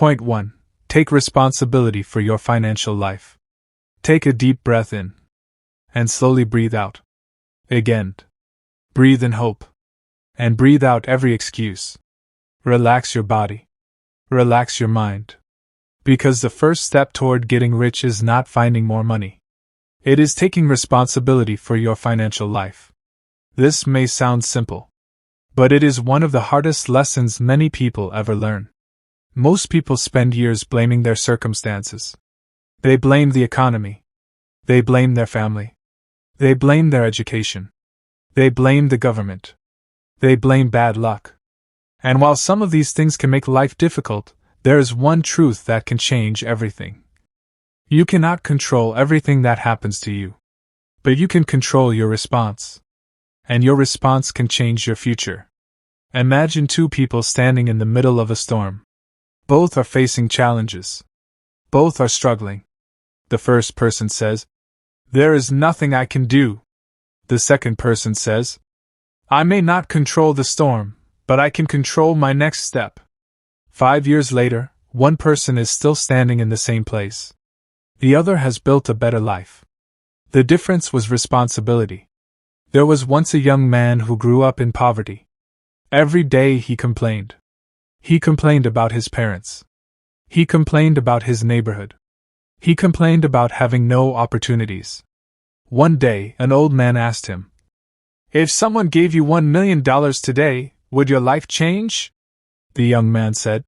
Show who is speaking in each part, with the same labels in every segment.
Speaker 1: Point 1. Take responsibility for your financial life. Take a deep breath in. And slowly breathe out. Again. Breathe in hope. And breathe out every excuse. Relax your body. Relax your mind. Because the first step toward getting rich is not finding more money. It is taking responsibility for your financial life. This may sound simple, but it is one of the hardest lessons many people ever learn. Most people spend years blaming their circumstances. They blame the economy. They blame their family. They blame their education. They blame the government. They blame bad luck. And while some of these things can make life difficult, there is one truth that can change everything. You cannot control everything that happens to you, but you can control your response. And your response can change your future. Imagine two people standing in the middle of a storm. Both are facing challenges. Both are struggling. The first person says, "There is nothing I can do." The second person says, "I may not control the storm, but I can control my next step." 5 years later, one person is still standing in the same place. The other has built a better life. The difference was responsibility. There was once a young man who grew up in poverty. Every day he complained. He complained about his parents. He complained about his neighborhood. He complained about having no opportunities. One day, an old man asked him, "If someone gave you $1 million today, would your life change?" The young man said,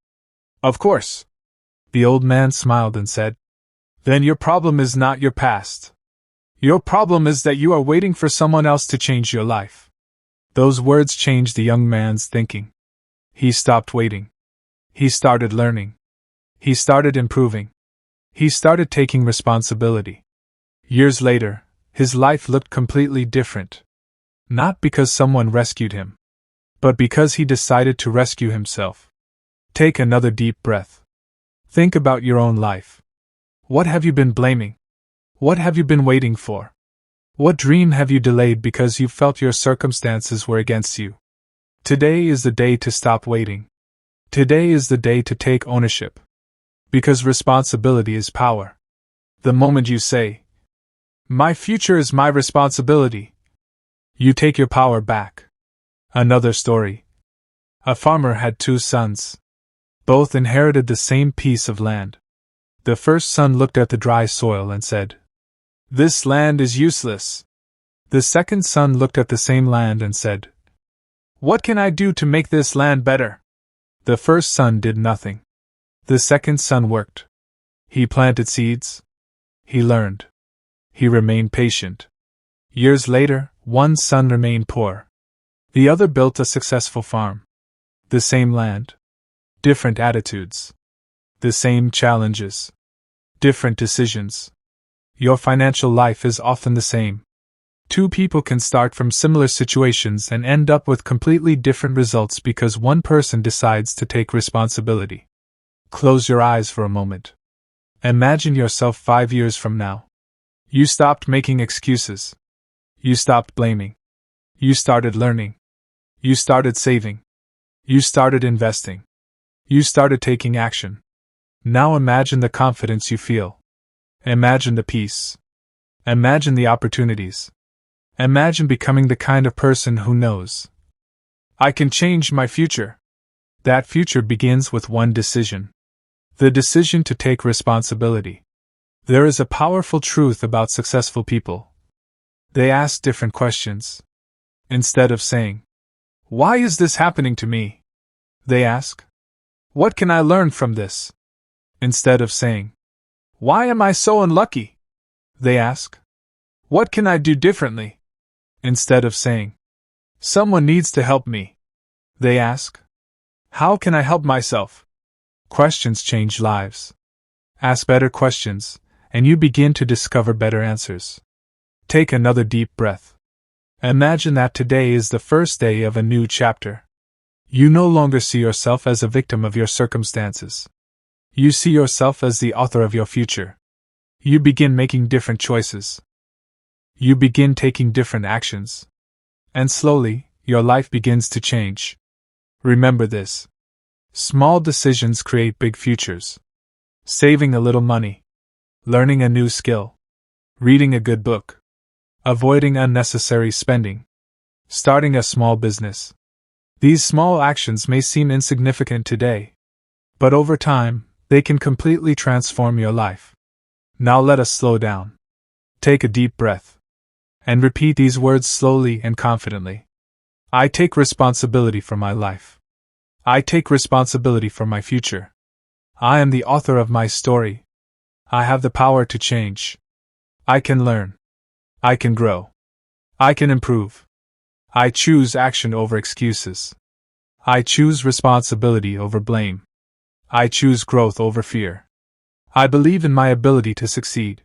Speaker 1: "Of course." The old man smiled and said, "Then your problem is not your past. Your problem is that you are waiting for someone else to change your life." Those words changed the young man's thinking. He stopped waiting. He started learning. He started improving. He started taking responsibility. Years later, his life looked completely different. Not because someone rescued him, but because he decided to rescue himself. Take another deep breath. Think about your own life. What have you been blaming? What have you been waiting for? What dream have you delayed because you felt your circumstances were against you? Today is the day to stop waiting. Today is the day to take ownership. Because responsibility is power. The moment you say, "My future is my responsibility," you take your power back. Another story. A farmer had 2 sons. Both inherited the same piece of land. The first son looked at the dry soil and said, "This land is useless." The second son looked at the same land and said, "What can I do to make this land better?" The first son did nothing. The second son worked. He planted seeds. He learned. He remained patient. Years later, one son remained poor. The other built a successful farm. The same land. Different attitudes. The same challenges. Different decisions. Your financial life is often the same. Two people can start from similar situations and end up with completely different results because one person decides to take responsibility. Close your eyes for a moment. Imagine yourself 5 years from now. You stopped making excuses. You stopped blaming. You started learning. You started saving. You started investing. You started taking action. Now imagine the confidence you feel. Imagine the peace. Imagine the opportunities. Imagine becoming the kind of person who knows, "I can change my future." That future begins with one decision. The decision to take responsibility. There is a powerful truth about successful people. They ask different questions. Instead of saying, "Why is this happening to me?" they ask, "What can I learn from this?" Instead of saying, "Why am I so unlucky?" they ask, "What can I do differently?" Instead of saying, "Someone needs to help me," they ask, "How can I help myself?" Questions change lives. Ask better questions, and you begin to discover better answers. Take another deep breath. Imagine that today is the first day of a new chapter. You no longer see yourself as a victim of your circumstances. You see yourself as the author of your future. You begin making different choices. You begin taking different actions. And slowly, your life begins to change. Remember this. Small decisions create big futures. Saving a little money. Learning a new skill. Reading a good book. Avoiding unnecessary spending. Starting a small business. These small actions may seem insignificant today, but over time, they can completely transform your life. Now let us slow down. Take a deep breath. And repeat these words slowly and confidently. I take responsibility for my life. I take responsibility for my future. I am the author of my story. I have the power to change. I can learn. I can grow. I can improve. I choose action over excuses. I choose responsibility over blame. I choose growth over fear. I believe in my ability to succeed.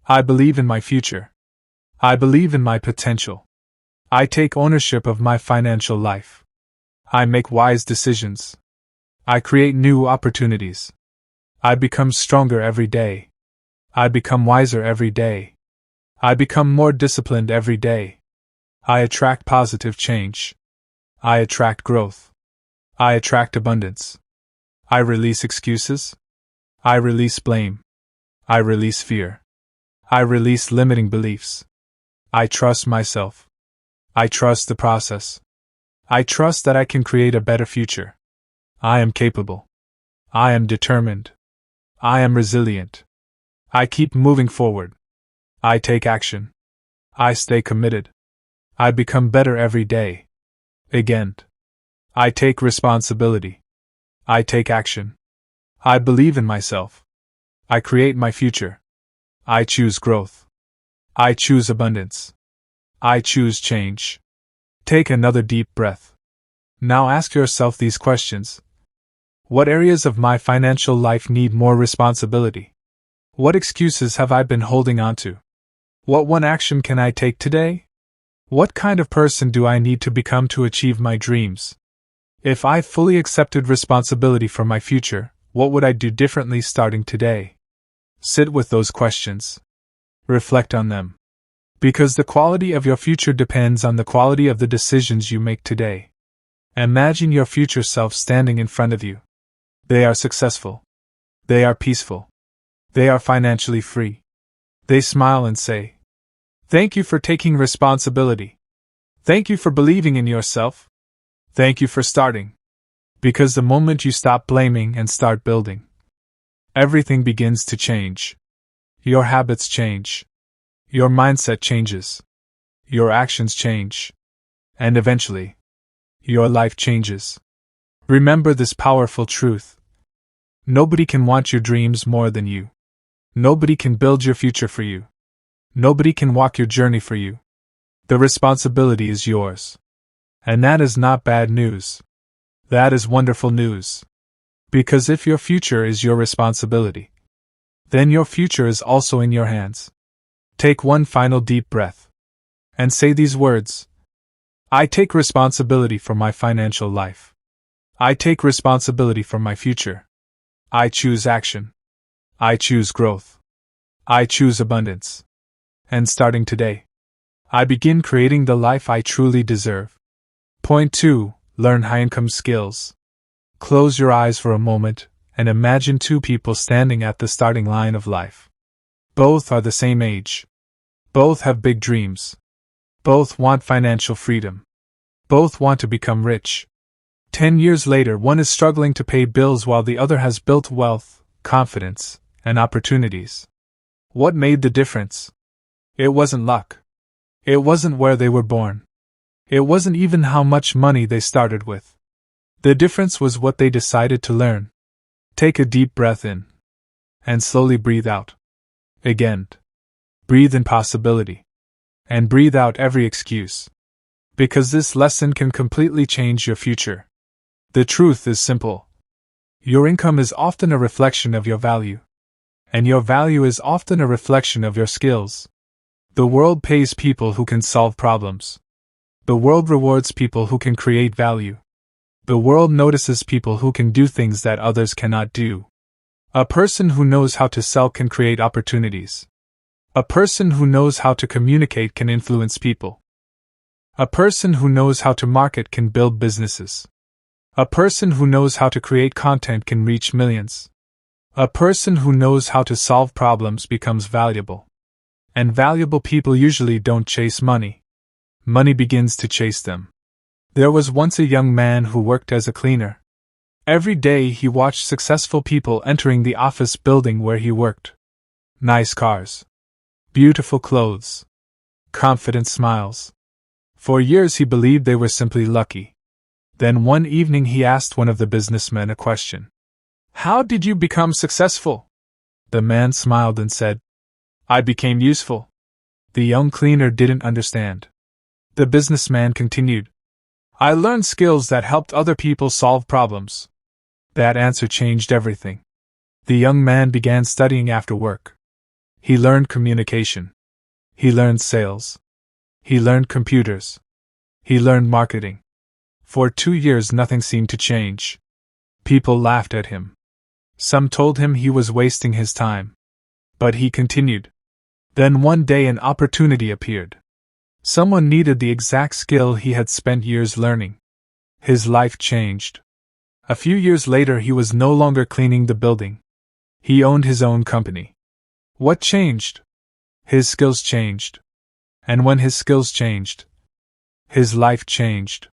Speaker 1: I believe in my future. I believe in my potential. I take ownership of my financial life. I make wise decisions. I create new opportunities. I become stronger every day. I become wiser every day. I become more disciplined every day. I attract positive change. I attract growth. I attract abundance. I release excuses. I release blame. I release fear. I release limiting beliefs. I trust myself. I trust the process. I trust that I can create a better future. I am capable. I am determined. I am resilient. I keep moving forward. I take action. I stay committed. I become better every day. Again. I take responsibility. I take action. I believe in myself. I create my future. I choose growth. I choose abundance. I choose change. Take another deep breath. Now ask yourself these questions. What areas of my financial life need more responsibility? What excuses have I been holding on to? What one action can I take today? What kind of person do I need to become to achieve my dreams? If I fully accepted responsibility for my future, what would I do differently starting today? Sit with those questions. Reflect on them. Because the quality of your future depends on the quality of the decisions you make today. Imagine your future self standing in front of you. They are successful. They are peaceful. They are financially free. They smile and say, "Thank you for taking responsibility. Thank you for believing in yourself. Thank you for starting." Because the moment you stop blaming and start building, everything begins to change. Your habits change. Your mindset changes. Your actions change. And eventually, your life changes. Remember this powerful truth. Nobody can want your dreams more than you. Nobody can build your future for you. Nobody can walk your journey for you. The responsibility is yours. And that is not bad news. That is wonderful news. Because if your future is your responsibility, then your future is also in your hands. Take one final deep breath. And say these words. I take responsibility for my financial life. I take responsibility for my future. I choose action. I choose growth. I choose abundance. And starting today, I begin creating the life I truly deserve. Point 2. Learn high-income skills. Close your eyes for a moment and imagine two people standing at the starting line of life. Both are the same age. Both have big dreams. Both want financial freedom. Both want to become rich. 10 years later, one is struggling to pay bills while the other has built wealth, confidence, and opportunities. What made the difference? It wasn't luck. It wasn't where they were born. It wasn't even how much money they started with. The difference was what they decided to learn. Take a deep breath in. And slowly breathe out. Again. Breathe in possibility. And breathe out every excuse. Because this lesson can completely change your future. The truth is simple. Your income is often a reflection of your value. And your value is often a reflection of your skills. The world pays people who can solve problems. The world rewards people who can create value. The world notices people who can do things that others cannot do. A person who knows how to sell can create opportunities. A person who knows how to communicate can influence people. A person who knows how to market can build businesses. A person who knows how to create content can reach millions. A person who knows how to solve problems becomes valuable. And valuable people usually don't chase money. Money begins to chase them. There was once a young man who worked as a cleaner. Every day he watched successful people entering the office building where he worked. Nice cars. Beautiful clothes. Confident smiles. For years he believed they were simply lucky. Then one evening he asked one of the businessmen a question. "How did you become successful?" The man smiled and said, "I became useful." The young cleaner didn't understand. The businessman continued, "I learned skills that helped other people solve problems." That answer changed everything. The young man began studying after work. He learned communication. He learned sales. He learned computers. He learned marketing. For 2 years nothing seemed to change. People laughed at him. Some told him he was wasting his time. But he continued. Then one day an opportunity appeared. Someone needed the exact skill he had spent years learning. His life changed. A few years later he was no longer cleaning the building. He owned his own company. What changed? His skills changed. And when his skills changed, his life changed.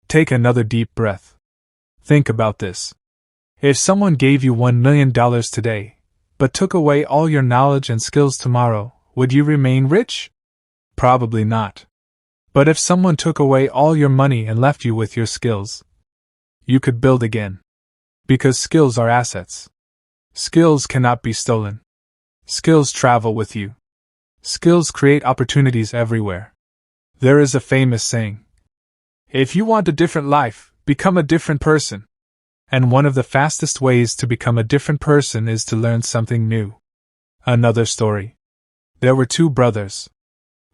Speaker 1: Take another deep breath. Think about this. If someone gave you $1 million today, but took away all your knowledge and skills tomorrow, would you remain rich? Probably not. But if someone took away all your money and left you with your skills, you could build again. Because skills are assets. Skills cannot be stolen. Skills travel with you. Skills create opportunities everywhere. There is a famous saying, "If you want a different life, become a different person." And one of the fastest ways to become a different person is to learn something new. Another story. There were 2 brothers.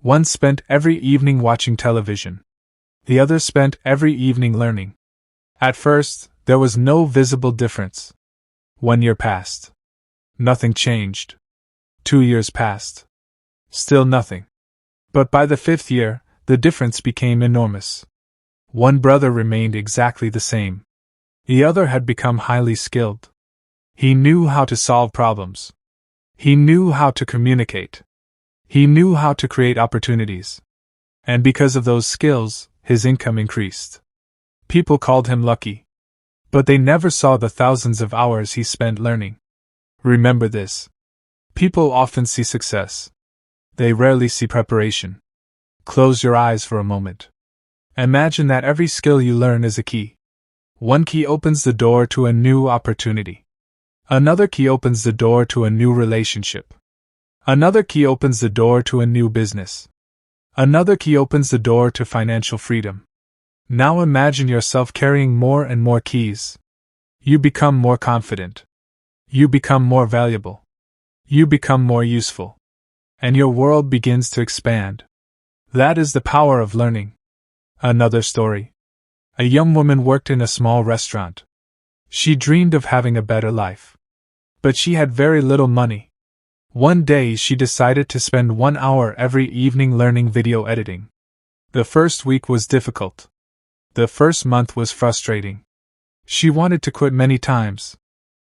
Speaker 1: One spent every evening watching television. The other spent every evening learning. At first, there was no visible difference. 1 year passed. Nothing changed. 2 years passed. Still nothing. But by the 5th year, the difference became enormous. One brother remained exactly the same. The other had become highly skilled. He knew how to solve problems. He knew how to communicate. He knew how to create opportunities. And because of those skills, his income increased. People called him lucky. But they never saw the thousands of hours he spent learning. Remember this. People often see success. They rarely see preparation. Close your eyes for a moment. Imagine that every skill you learn is a key. One key opens the door to a new opportunity. Another key opens the door to a new relationship. Another key opens the door to a new business. Another key opens the door to financial freedom. Now imagine yourself carrying more and more keys. You become more confident. You become more valuable. You become more useful. And your world begins to expand. That is the power of learning. Another story. A young woman worked in a small restaurant. She dreamed of having a better life. But she had very little money. One day she decided to spend 1 hour every evening learning video editing. The first week was difficult. The first month was frustrating. She wanted to quit many times.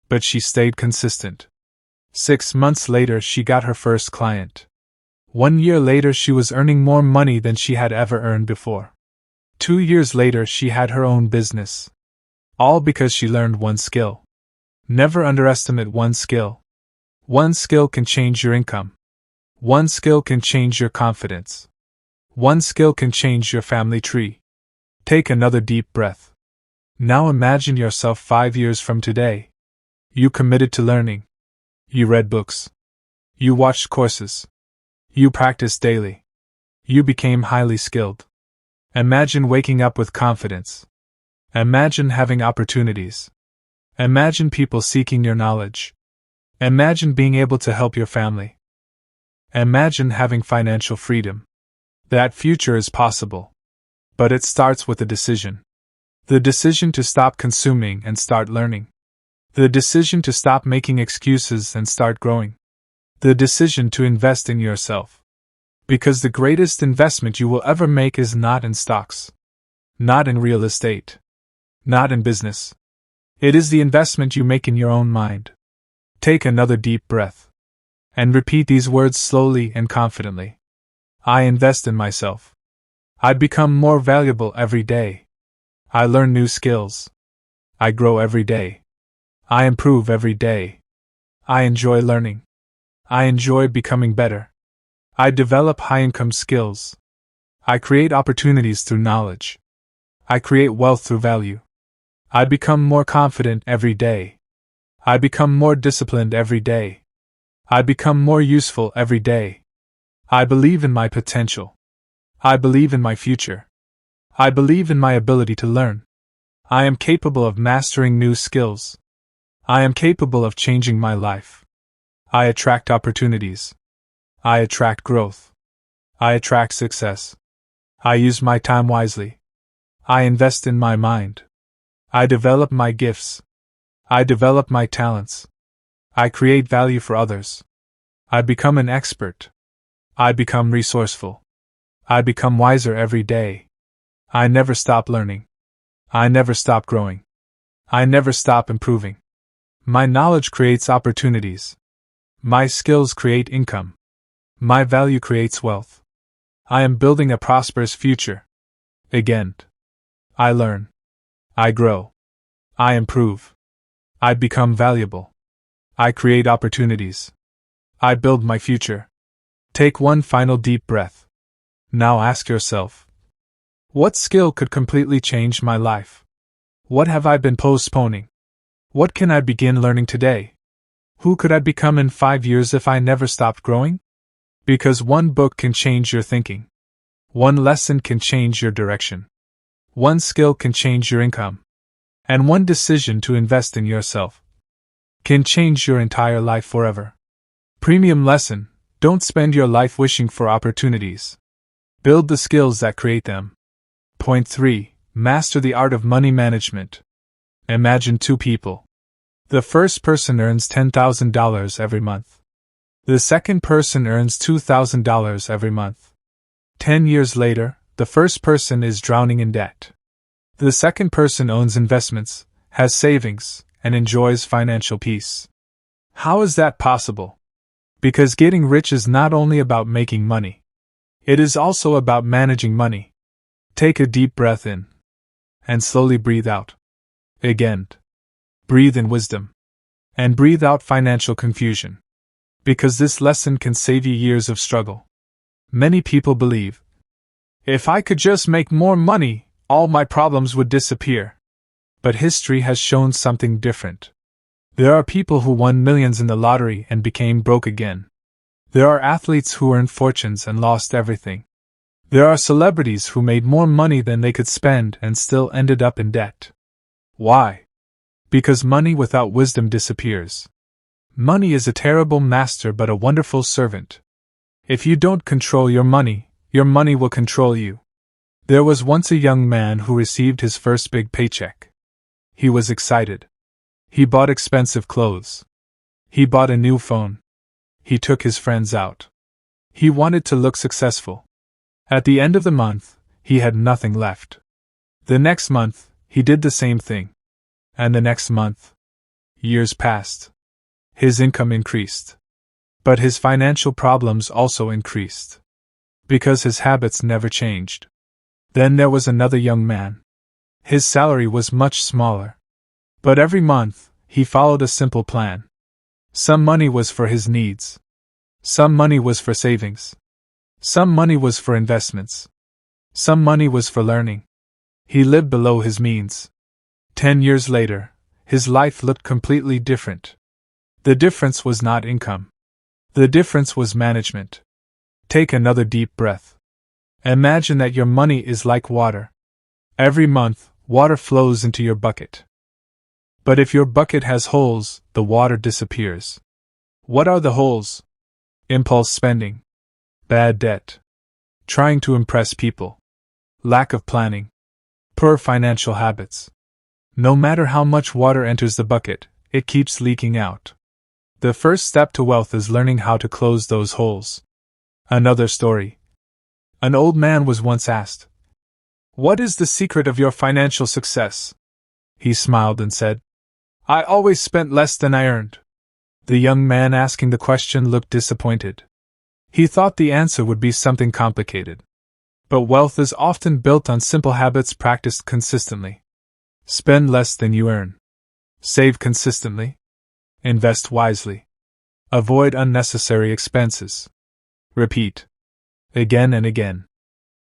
Speaker 1: But she stayed consistent. 6 months later she got her first client. 1 year later she was earning more money than she had ever earned before. 2 years later she had her own business. All because she learned one skill. Never underestimate one skill. One skill can change your income. One skill can change your confidence. One skill can change your family tree. Take another deep breath. Now imagine yourself 5 years from today. You committed to learning. You read books. You watched courses. You practiced daily. You became highly skilled. Imagine waking up with confidence. Imagine having opportunities. Imagine people seeking your knowledge. Imagine being able to help your family. Imagine having financial freedom. That future is possible. But it starts with a decision. The decision to stop consuming and start learning. The decision to stop making excuses and start growing. The decision to invest in yourself. Because the greatest investment you will ever make is not in stocks. Not in real estate. not in business. It is the investment you make in your own mind. Take another deep breath. And repeat these words slowly and confidently. I invest in myself. I become more valuable every day. I learn new skills. I grow every day. I improve every day. I enjoy learning. I enjoy becoming better. I develop high-income skills. I create opportunities through knowledge. I create wealth through value. I become more confident every day. I become more disciplined every day. I become more useful every day. I believe in my potential. I believe in my future. I believe in my ability to learn. I am capable of mastering new skills. I am capable of changing my life. I attract opportunities. I attract growth. I attract success. I use my time wisely. I invest in my mind. I develop my gifts. I develop my talents. I create value for others. I become an expert. I become resourceful. I become wiser every day. I never stop learning. I never stop growing. I never stop improving. My knowledge creates opportunities. My skills create income. My value creates wealth. I am building a prosperous future. Again. I learn. I grow. I improve. I become valuable. I create opportunities. I build my future. Take one final deep breath. Now ask yourself, what skill could completely change my life? What have I been postponing? What can I begin learning today? Who could I become in 5 years if I never stopped growing? Because one book can change your thinking. One lesson can change your direction. One skill can change your income. And one decision to invest in yourself can change your entire life forever. Premium lesson: don't spend your life wishing for opportunities. Build the skills that create them. Point 3. Master the art of money management. Imagine two people. The first person earns $10,000 every month. The second person earns $2,000 every month. 10 years later, the first person is drowning in debt. The second person owns investments, has savings, and enjoys financial peace. How is that possible? Because getting rich is not only about making money. It is also about managing money. Take a deep breath in. And slowly breathe out. Again. Breathe in wisdom. And breathe out financial confusion. Because this lesson can save you years of struggle. Many people believe, if I could just make more money, all my problems would disappear. But history has shown something different. There are people who won millions in the lottery and became broke again. There are athletes who earned fortunes and lost everything. There are celebrities who made more money than they could spend and still ended up in debt. Why? Because money without wisdom disappears. Money is a terrible master but a wonderful servant. If you don't control your money will control you. There was once a young man who received his first big paycheck. He was excited. He bought expensive clothes. He bought a new phone. He took his friends out. He wanted to look successful. At the end of the month, he had nothing left. The next month, he did the same thing. And the next month. Years passed. His income increased. But his financial problems also increased. Because his habits never changed. Then there was another young man. His salary was much smaller. But every month, he followed a simple plan. Some money was for his needs. Some money was for savings. Some money was for investments. Some money was for learning. He lived below his means. 10 years later, his life looked completely different. The difference was not income. The difference was management. Take another deep breath. Imagine that your money is like water. Every month, water flows into your bucket. But if your bucket has holes, the water disappears. What are the holes? Impulse spending. Bad debt. Trying to impress people. Lack of planning. Poor financial habits. No matter how much water enters the bucket, it keeps leaking out. The first step to wealth is learning how to close those holes. Another story. An old man was once asked, "What is the secret of your financial success?" He smiled and said, I always spent less than I earned. The young man asking the question looked disappointed. He thought the answer would be something complicated. But wealth is often built on simple habits practiced consistently. Spend less than you earn. Save consistently. Invest wisely. Avoid unnecessary expenses. Repeat. Again and again.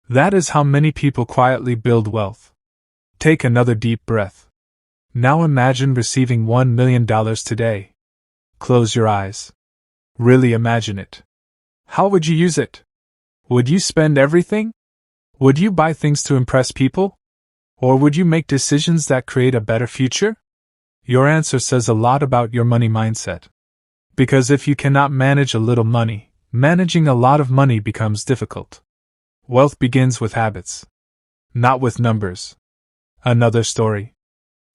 Speaker 1: That is how many people quietly build wealth. Take another deep breath. Now imagine receiving $1 million today. Close your eyes. Really imagine it. How would you use it? Would you spend everything? Would you buy things to impress people? Or would you make decisions that create a better future? Your answer says a lot about your money mindset. Because if you cannot manage a little money, managing a lot of money becomes difficult. Wealth begins with habits, not with numbers. Another story.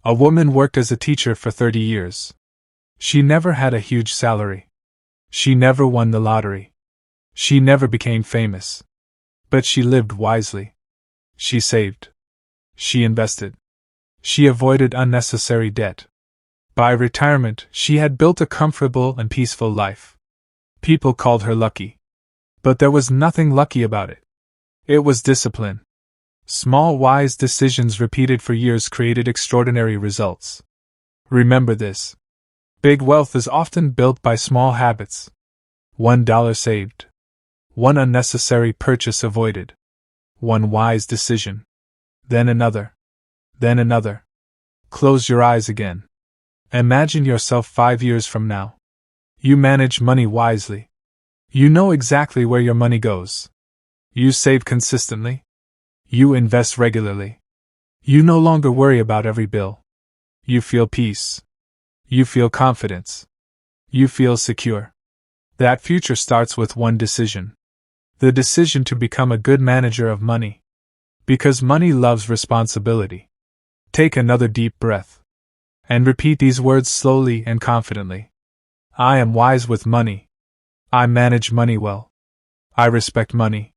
Speaker 1: A woman worked as a teacher for 30 years. She never had a huge salary. She never won the lottery. She never became famous. But she lived wisely. She saved. She invested. She avoided unnecessary debt. By retirement, she had built a comfortable and peaceful life. People called her lucky. But there was nothing lucky about it. It was discipline. Small, wise decisions repeated for years created extraordinary results. Remember this. Big wealth is often built by small habits. $1 saved. One unnecessary purchase avoided. One wise decision. Then another. Then another. Close your eyes again. Imagine yourself 5 years from now. You manage money wisely. You know exactly where your money goes. You save consistently. You invest regularly. You no longer worry about every bill. You feel peace. You feel confidence. You feel secure. That future starts with one decision. The decision to become a good manager of money. Because money loves responsibility. Take another deep breath. And repeat these words slowly and confidently. I am wise with money. I manage money well. I respect money.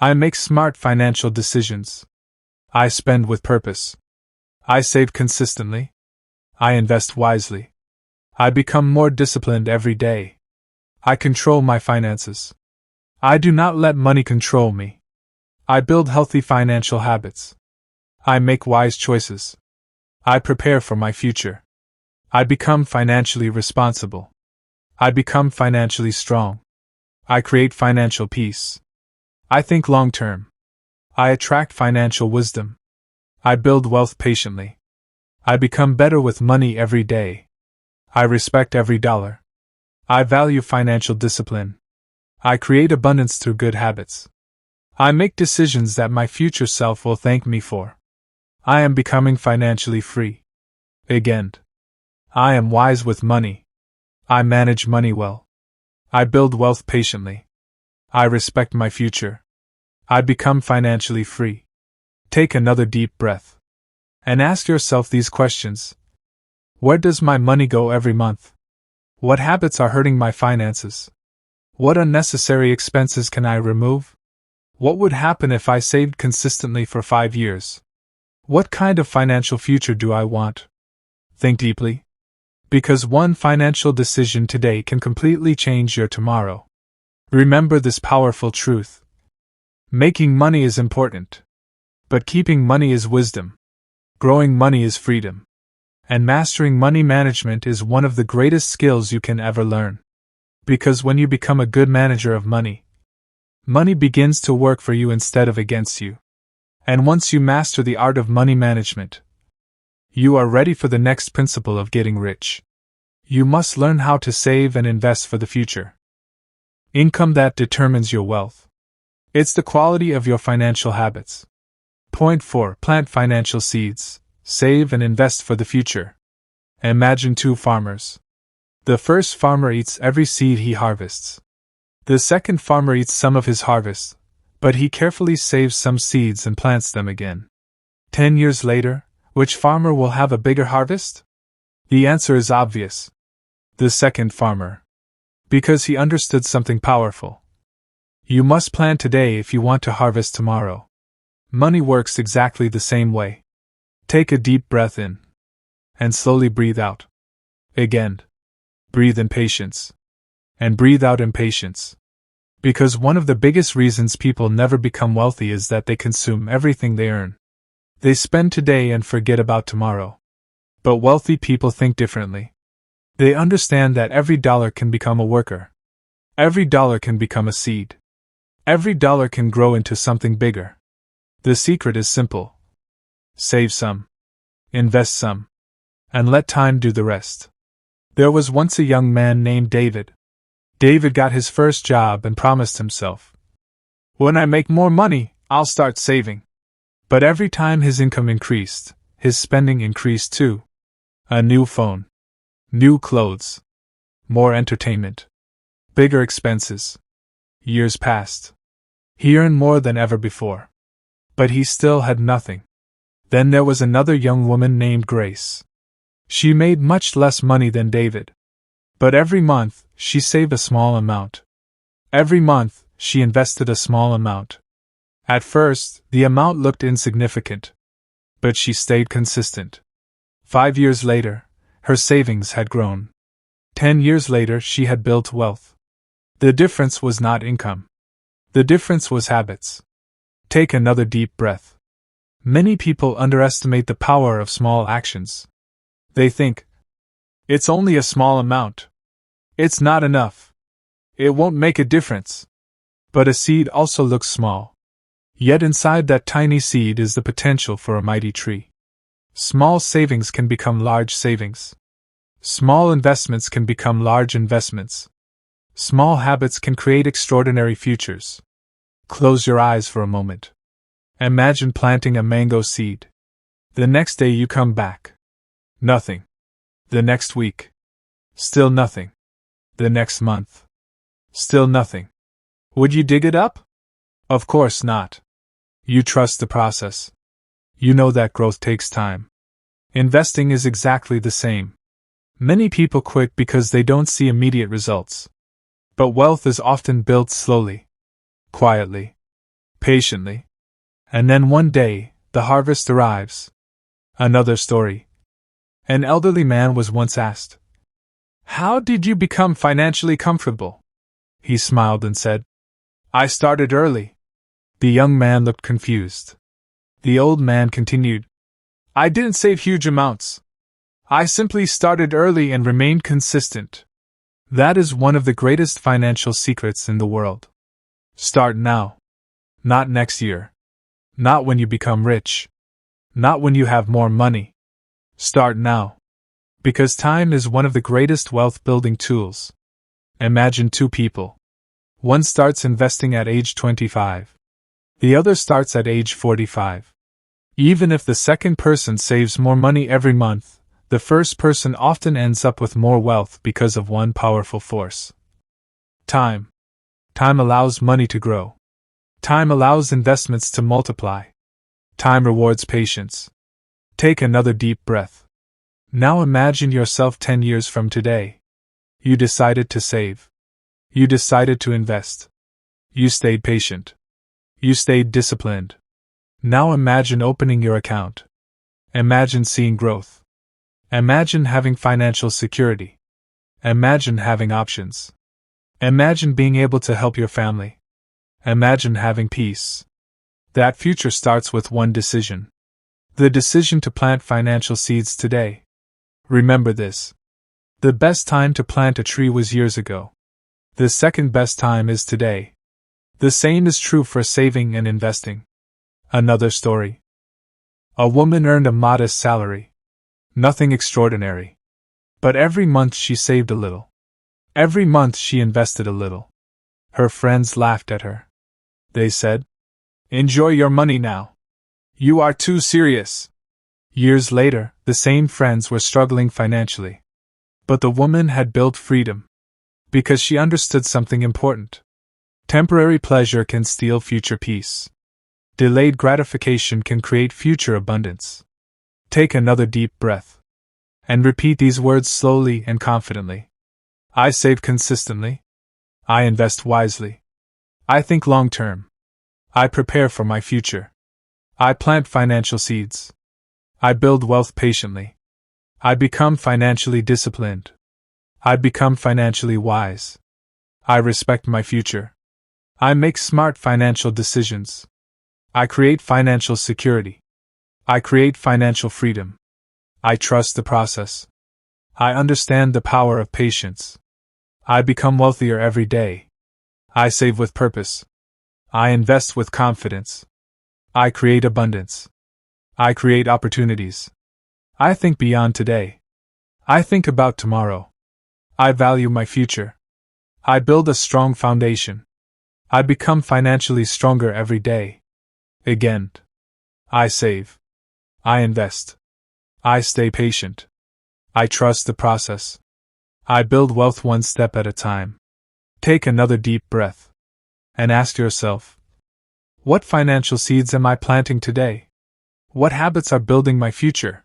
Speaker 1: I make smart financial decisions. I spend with purpose. I save consistently. I invest wisely. I become more disciplined every day. I control my finances. I do not let money control me. I build healthy financial habits. I make wise choices. I prepare for my future. I become financially responsible. I become financially strong. I create financial peace. I think long term. I attract financial wisdom. I build wealth patiently. I become better with money every day. I respect every dollar. I value financial discipline. I create abundance through good habits. I make decisions that my future self will thank me for. I am becoming financially free. Again. I am wise with money. I manage money well. I build wealth patiently. I respect my future. I become financially free. Take another deep breath. And ask yourself these questions. Where does my money go every month? What habits are hurting my finances? What unnecessary expenses can I remove? What would happen if I saved consistently for 5 years? What kind of financial future do I want? Think deeply. Because one financial decision today can completely change your tomorrow. Remember this powerful truth. Making money is important. But keeping money is wisdom. Growing money is freedom. And mastering money management is one of the greatest skills you can ever learn. Because when you become a good manager of money, money begins to work for you instead of against you. And once you master the art of money management, you are ready for the next principle of getting rich. You must learn how to save and invest for the future. Income that determines your wealth. It's the quality of your financial habits. Point 4. Plant financial seeds. Save and invest for the future. Imagine 2 farmers. The first farmer eats every seed he harvests. The second farmer eats some of his harvest, but he carefully saves some seeds and plants them again. 10 years later, which farmer will have a bigger harvest? The answer is obvious. The second farmer. Because he understood something powerful. You must plant today if you want to harvest tomorrow. Money works exactly the same way. Take a deep breath in. and slowly breathe out. Again. Breathe in patience. And breathe out in patience. Because one of the biggest reasons people never become wealthy is that they consume everything they earn. They spend today and forget about tomorrow. But wealthy people think differently. They understand that every dollar can become a worker. Every dollar can become a seed. Every dollar can grow into something bigger. The secret is simple. Save some. Invest some. And let time do the rest. There was once a young man named David. David got his first job and promised himself, "When I make more money, I'll start saving." But every time his income increased, his spending increased too. A new phone. New clothes. More entertainment. Bigger expenses. Years passed. He earned more than ever before. But he still had nothing. Then there was another young woman named Grace. She made much less money than David. But every month, she saved a small amount. Every month, she invested a small amount. At first, the amount looked insignificant. But she stayed consistent. 5 years later, her savings had grown. 10 years later, she had built wealth. The difference was not income. The difference was habits. Take another deep breath. Many people underestimate the power of small actions. They think, "It's only a small amount. It's not enough. It won't make a difference." But a seed also looks small. Yet inside that tiny seed is the potential for a mighty tree. Small savings can become large savings. Small investments can become large investments. Small habits can create extraordinary futures. Close your eyes for a moment. Imagine planting a mango seed. The next day you come back. Nothing. The next week. Still nothing. The next month. Still nothing. Would you dig it up? Of course not. You trust the process. You know that growth takes time. Investing is exactly the same. Many people quit because they don't see immediate results. But wealth is often built slowly, quietly, patiently. And then one day, the harvest arrives. Another story. An elderly man was once asked, "How did you become financially comfortable?" He smiled and said, "I started early." The young man looked confused. The old man continued, "I didn't save huge amounts. I simply started early and remained consistent." That is one of the greatest financial secrets in the world. Start now. Not next year. Not when you become rich. Not when you have more money. Start now. Because time is one of the greatest wealth-building tools. Imagine two people. One starts investing at age 25. The other starts at age 45. Even if the second person saves more money every month, the first person often ends up with more wealth because of one powerful force. Time. Time allows money to grow. Time allows investments to multiply. Time rewards patience. Take another deep breath. Now imagine yourself 10 years from today. You decided to save. You decided to invest. You stayed patient. You stayed disciplined. Now imagine opening your account. Imagine seeing growth. Imagine having financial security. Imagine having options. Imagine being able to help your family. Imagine having peace. That future starts with one decision. The decision to plant financial seeds today. Remember this. The best time to plant a tree was years ago. The second best time is today. The same is true for saving and investing. Another story. A woman earned a modest salary. Nothing extraordinary. But every month she saved a little. Every month she invested a little. Her friends laughed at her. They said, "Enjoy your money now. You are too serious." Years later, the same friends were struggling financially. But the woman had built freedom. Because she understood something important. Temporary pleasure can steal future peace. Delayed gratification can create future abundance. Take another deep breath. And repeat these words slowly and confidently. I save consistently. I invest wisely. I think long term. I prepare for my future. I plant financial seeds. I build wealth patiently. I become financially disciplined. I become financially wise. I respect my future. I make smart financial decisions. I create financial security. I create financial freedom. I trust the process. I understand the power of patience. I become wealthier every day. I save with purpose. I invest with confidence. I create abundance. I create opportunities. I think beyond today. I think about tomorrow. I value my future. I build a strong foundation. I become financially stronger every day. Again. I save. I invest. I stay patient. I trust the process. I build wealth one step at a time. Take another deep breath. And ask yourself, what financial seeds am I planting today? What habits are building my future?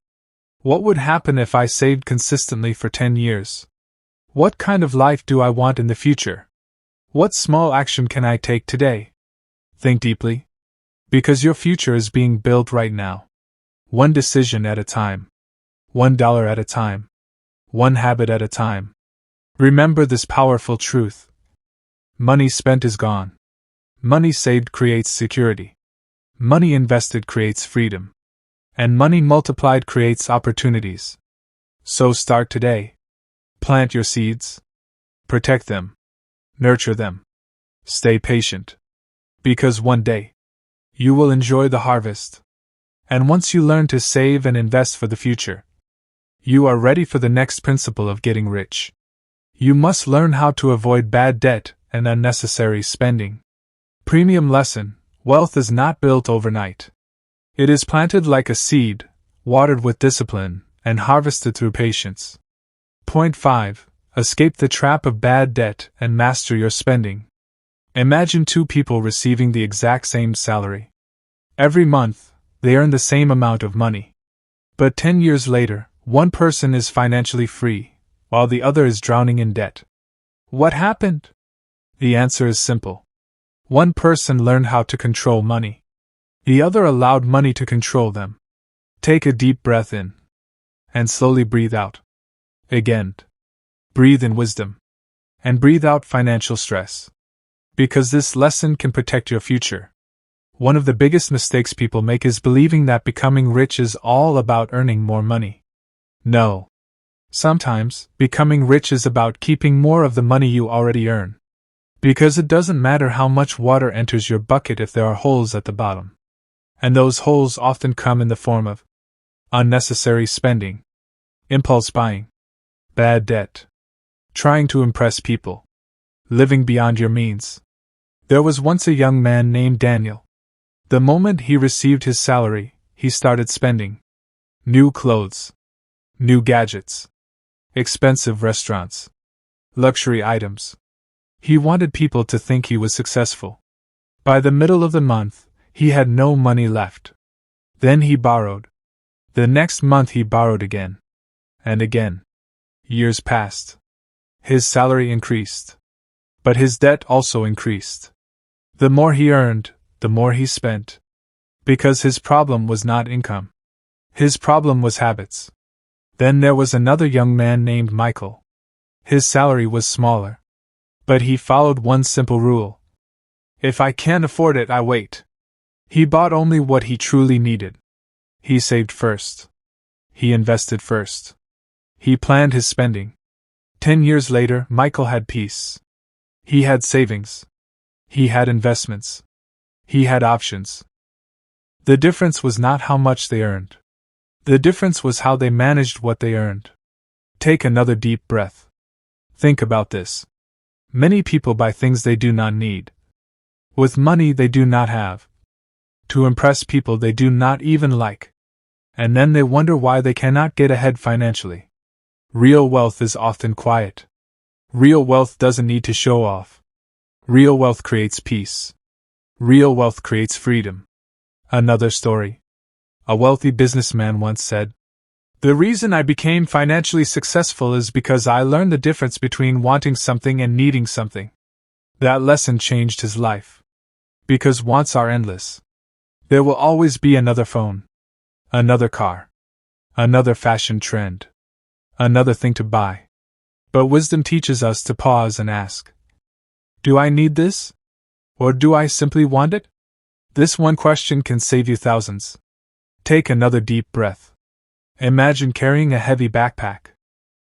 Speaker 1: What would happen if I saved consistently for 10 years? What kind of life do I want in the future? What small action can I take today? Think deeply. Because your future is being built right now. One decision at a time. $1 at a time. One habit at a time. Remember this powerful truth. Money spent is gone. Money saved creates security. Money invested creates freedom. And money multiplied creates opportunities. So start today. Plant your seeds. Protect them. Nurture them. Stay patient. Because one day, you will enjoy the harvest. And once you learn to save and invest for the future, you are ready for the next principle of getting rich. You must learn how to avoid bad debt and unnecessary spending. Premium lesson: wealth is not built overnight. It is planted like a seed, watered with discipline, and harvested through patience. Point 5. Escape the trap of bad debt and master your spending. Imagine two people receiving the exact same salary. Every month, they earn the same amount of money. But 10 years later, one person is financially free, while the other is drowning in debt. What happened? The answer is simple. One person learned how to control money. The other allowed money to control them. Take a deep breath in. And slowly breathe out. Again. Breathe in wisdom. And breathe out financial stress. Because this lesson can protect your future. One of the biggest mistakes people make is believing that becoming rich is all about earning more money. No. Sometimes, becoming rich is about keeping more of the money you already earn. Because it doesn't matter how much water enters your bucket if there are holes at the bottom. And those holes often come in the form of unnecessary spending, impulse buying, bad debt, trying to impress people, living beyond your means. There was once a young man named Daniel. The moment he received his salary, he started spending. New clothes, new gadgets, expensive restaurants, luxury items. He wanted people to think he was successful. By the middle of the month, he had no money left. Then he borrowed. The next month he borrowed again. And again. Years passed. His salary increased. But his debt also increased. The more he earned, the more he spent. Because his problem was not income. His problem was habits. Then there was another young man named Michael. His salary was smaller. But he followed one simple rule. If I can't afford it, I wait. He bought only what he truly needed. He saved first. He invested first. He planned his spending. 10 years later, Michael had peace. He had savings. He had investments. He had options. The difference was not how much they earned. The difference was how they managed what they earned. Take another deep breath. Think about this. Many people buy things they do not need. With money they do not have. To impress people they do not even like. And then they wonder why they cannot get ahead financially. Real wealth is often quiet. Real wealth doesn't need to show off. Real wealth creates peace. Real wealth creates freedom. Another story. A wealthy businessman once said, "The reason I became financially successful is because I learned the difference between wanting something and needing something." That lesson changed his life. Because wants are endless. There will always be another phone, another car, another fashion trend, another thing to buy. But wisdom teaches us to pause and ask, do I need this? Or do I simply want it? This one question can save you thousands. Take another deep breath. Imagine carrying a heavy backpack.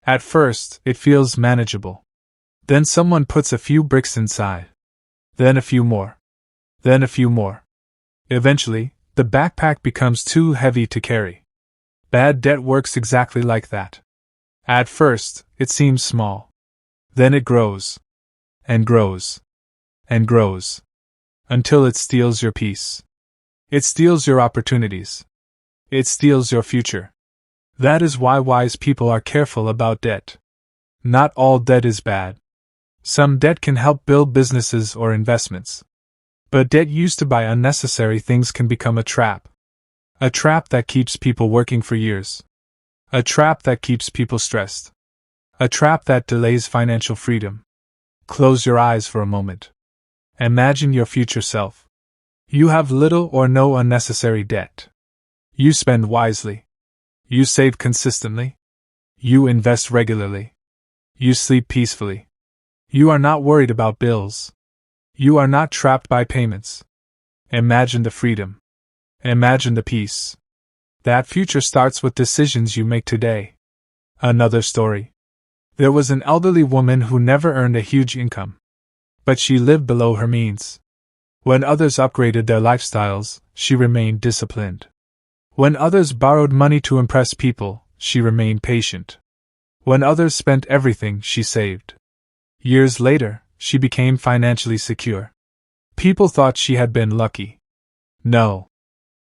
Speaker 1: At first, it feels manageable. Then someone puts a few bricks inside. Then a few more. Then a few more. Eventually, the backpack becomes too heavy to carry. Bad debt works exactly like that. At first, it seems small. Then it grows. And grows. And grows. Until it steals your peace. It steals your opportunities. It steals your future. That is why wise people are careful about debt. Not all debt is bad. Some debt can help build businesses or investments. But debt used to buy unnecessary things can become a trap. A trap that keeps people working for years. A trap that keeps people stressed. A trap that delays financial freedom. Close your eyes for a moment. Imagine your future self. You have little or no unnecessary debt. You spend wisely. You save consistently. You invest regularly. You sleep peacefully. You are not worried about bills. You are not trapped by payments. Imagine the freedom. Imagine the peace. That future starts with decisions you make today. Another story. There was an elderly woman who never earned a huge income. But she lived below her means. When others upgraded their lifestyles, she remained disciplined. When others borrowed money to impress people, she remained patient. When others spent everything, she saved. Years later, she became financially secure. People thought she had been lucky. No.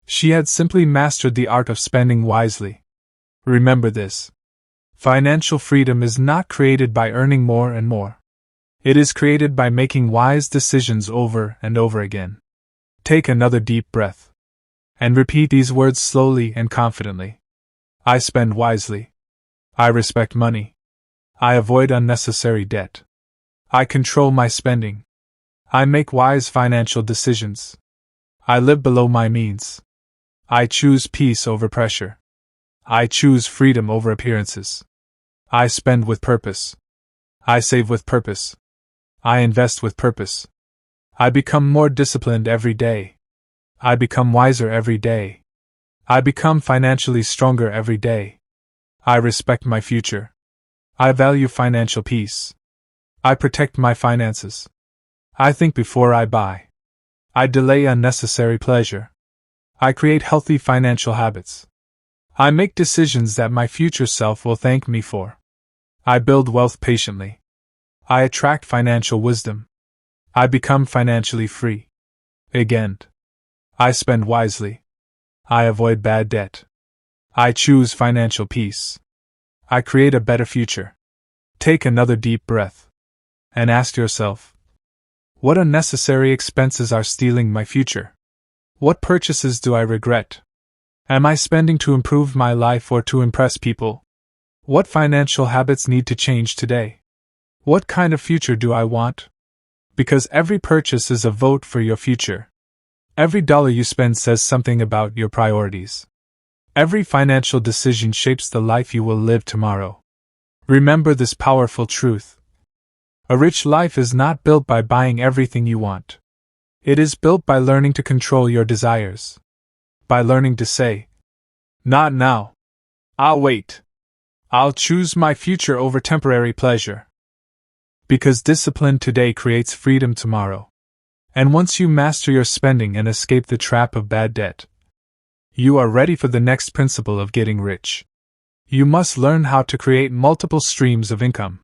Speaker 1: She had simply mastered the art of spending wisely. Remember this. Financial freedom is not created by earning more and more. It is created by making wise decisions over and over again. Take another deep breath. And repeat these words slowly and confidently. I spend wisely. I respect money. I avoid unnecessary debt. I control my spending. I make wise financial decisions. I live below my means. I choose peace over pressure. I choose freedom over appearances. I spend with purpose. I save with purpose. I invest with purpose. I become more disciplined every day. I become wiser every day. I become financially stronger every day. I respect my future. I value financial peace. I protect my finances. I think before I buy. I delay unnecessary pleasure. I create healthy financial habits. I make decisions that my future self will thank me for. I build wealth patiently. I attract financial wisdom. I become financially free. Again. I spend wisely. I avoid bad debt. I choose financial peace. I create a better future. Take another deep breath. And ask yourself, what unnecessary expenses are stealing my future? What purchases do I regret? Am I spending to improve my life or to impress people? What financial habits need to change today? What kind of future do I want? Because every purchase is a vote for your future. Every dollar you spend says something about your priorities. Every financial decision shapes the life you will live tomorrow. Remember this powerful truth. A rich life is not built by buying everything you want. It is built by learning to control your desires. By learning to say, not now. I'll wait. I'll choose my future over temporary pleasure. Because discipline today creates freedom tomorrow. And once you master your spending and escape the trap of bad debt, you are ready for the next principle of getting rich. You must learn how to create multiple streams of income.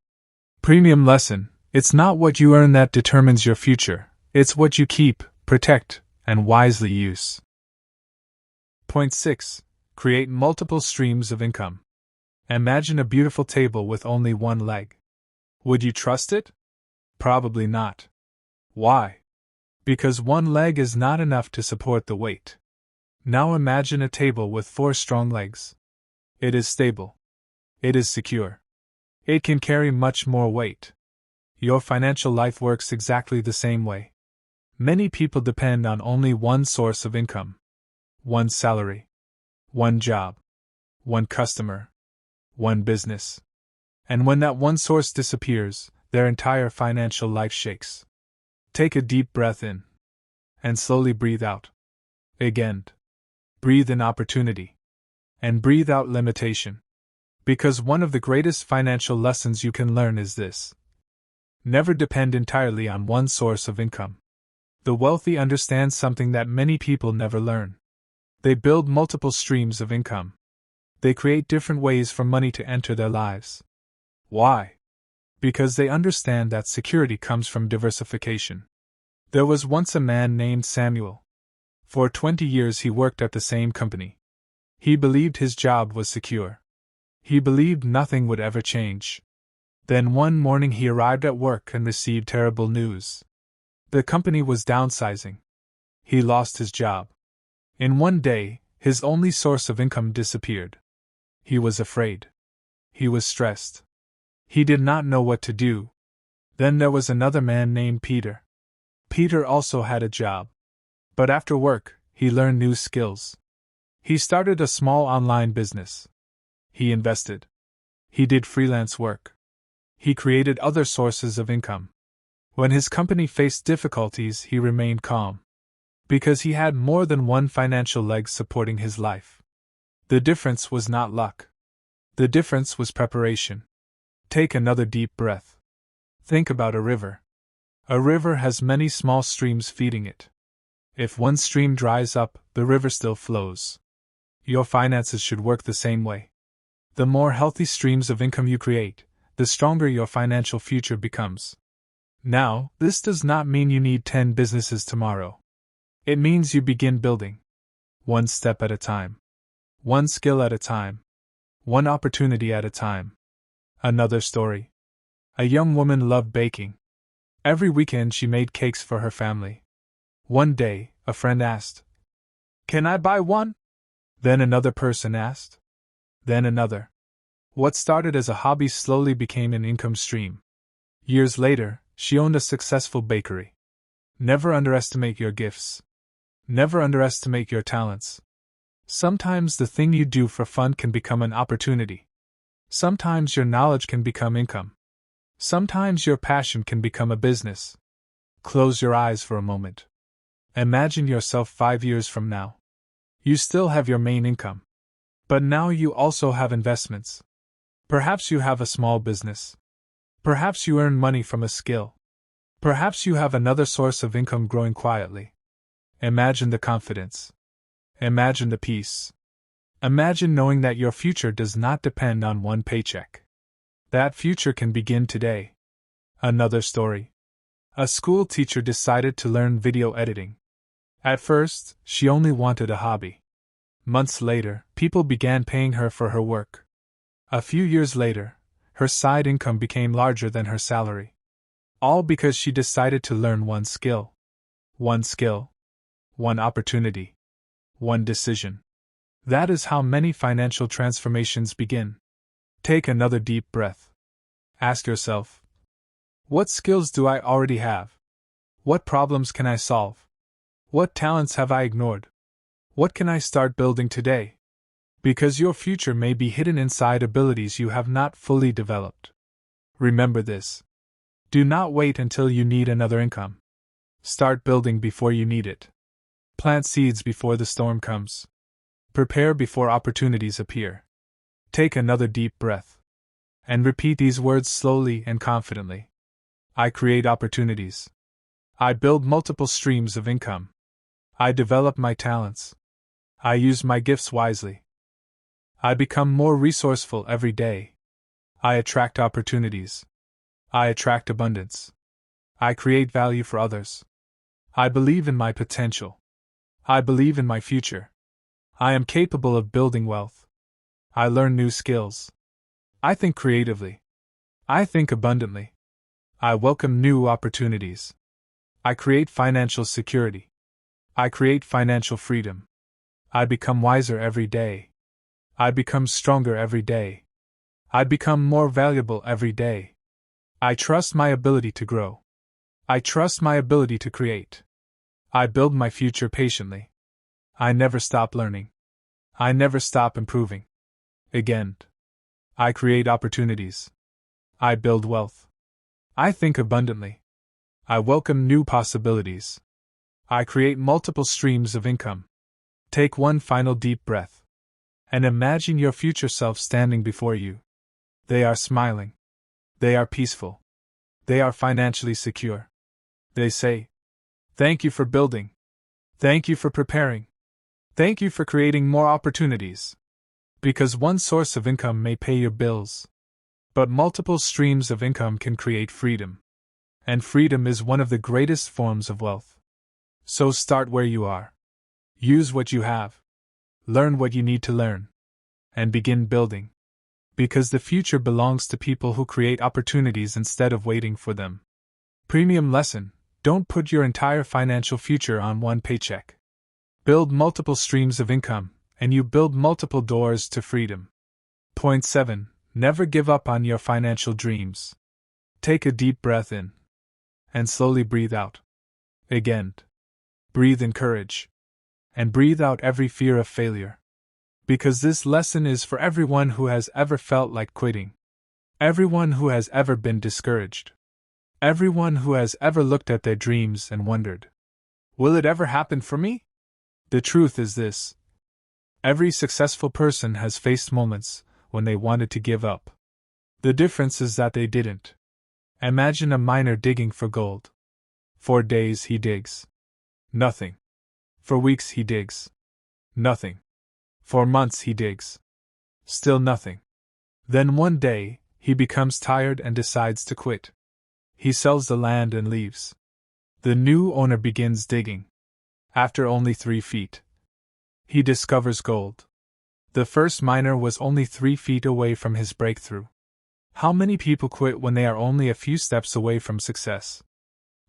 Speaker 1: Premium lesson: it's not what you earn that determines your future, it's what you keep, protect, and wisely use. Point 6. Create multiple streams of income. Imagine a beautiful table with only one leg. Would you trust it? Probably not. Why? Because one leg is not enough to support the weight. Now imagine a table with 4 strong legs. It is stable. It is secure. It can carry much more weight. Your financial life works exactly the same way. Many people depend on only one source of income. One salary. One job. One customer. One business. And when that one source disappears, their entire financial life shakes. Take a deep breath in. And slowly breathe out. Again. Breathe in opportunity. And breathe out limitation. Because one of the greatest financial lessons you can learn is this: never depend entirely on one source of income. The wealthy understand something that many people never learn. They build multiple streams of income. They create different ways for money to enter their lives. Why? Because they understand that security comes from diversification. There was once a man named Samuel. For 20 years he worked at the same company. He believed his job was secure. He believed nothing would ever change. Then one morning he arrived at work and received terrible news. The company was downsizing. He lost his job. In one day, his only source of income disappeared. He was afraid. He was stressed. He did not know what to do. Then there was another man named Peter. Peter also had a job. But after work, he learned new skills. He started a small online business. He invested. He did freelance work. He created other sources of income. When his company faced difficulties, he remained calm. Because he had more than one financial leg supporting his life. The difference was not luck. The difference was preparation. Take another deep breath. Think about a river. A river has many small streams feeding it. If one stream dries up, the river still flows. Your finances should work the same way. The more healthy streams of income you create, the stronger your financial future becomes. Now, this does not mean you need 10 businesses tomorrow. It means you begin building. One step at a time. One skill at a time. One opportunity at a time. Another story. A young woman loved baking. Every weekend she made cakes for her family. One day, a friend asked, "Can I buy one?" Then another person asked. Then another. What started as a hobby slowly became an income stream. Years later, she owned a successful bakery. Never underestimate your gifts. Never underestimate your talents. Sometimes the thing you do for fun can become an opportunity. Sometimes your knowledge can become income. Sometimes your passion can become a business. Close your eyes for a moment. Imagine yourself 5 years from now. You still have your main income. But now you also have investments. Perhaps you have a small business. Perhaps you earn money from a skill. Perhaps you have another source of income growing quietly. Imagine the confidence. Imagine the peace. Imagine knowing that your future does not depend on one paycheck. That future can begin today. Another story. A school teacher decided to learn video editing. At first, she only wanted a hobby. Months later, people began paying her for her work. A few years later, her side income became larger than her salary. All because she decided to learn one skill. One skill. One opportunity. One decision. That is how many financial transformations begin. Take another deep breath. Ask yourself, what skills do I already have? What problems can I solve? What talents have I ignored? What can I start building today? Because your future may be hidden inside abilities you have not fully developed. Remember this. Do not wait until you need another income. Start building before you need it. Plant seeds before the storm comes. Prepare before opportunities appear. Take another deep breath. And repeat these words slowly and confidently. I create opportunities. I build multiple streams of income. I develop my talents. I use my gifts wisely. I become more resourceful every day. I attract opportunities. I attract abundance. I create value for others. I believe in my potential. I believe in my future. I am capable of building wealth. I learn new skills. I think creatively. I think abundantly. I welcome new opportunities. I create financial security. I create financial freedom. I become wiser every day. I become stronger every day. I become more valuable every day. I trust my ability to grow. I trust my ability to create. I build my future patiently. I never stop learning. I never stop improving. Again. I create opportunities. I build wealth. I think abundantly. I welcome new possibilities. I create multiple streams of income. Take one final deep breath. And imagine your future self standing before you. They are smiling. They are peaceful. They are financially secure. They say, "Thank you for building. Thank you for preparing. Thank you for creating more opportunities." Because one source of income may pay your bills, but multiple streams of income can create freedom. And freedom is one of the greatest forms of wealth. So start where you are. Use what you have. Learn what you need to learn. And begin building. Because the future belongs to people who create opportunities instead of waiting for them. Premium lesson: don't put your entire financial future on one paycheck. Build multiple streams of income, and you build multiple doors to freedom. Point 7. Never give up on your financial dreams. Take a deep breath in. And slowly breathe out. Again. Breathe in courage. And breathe out every fear of failure. Because this lesson is for everyone who has ever felt like quitting. Everyone who has ever been discouraged. Everyone who has ever looked at their dreams and wondered, will it ever happen for me? The truth is this. Every successful person has faced moments when they wanted to give up. The difference is that they didn't. Imagine a miner digging for gold. For days he digs. Nothing. For weeks he digs. Nothing. For months he digs. Still nothing. Then one day, he becomes tired and decides to quit. He sells the land and leaves. The new owner begins digging. After only 3 feet, he discovers gold. The first miner was only 3 feet away from his breakthrough. How many people quit when they are only a few steps away from success?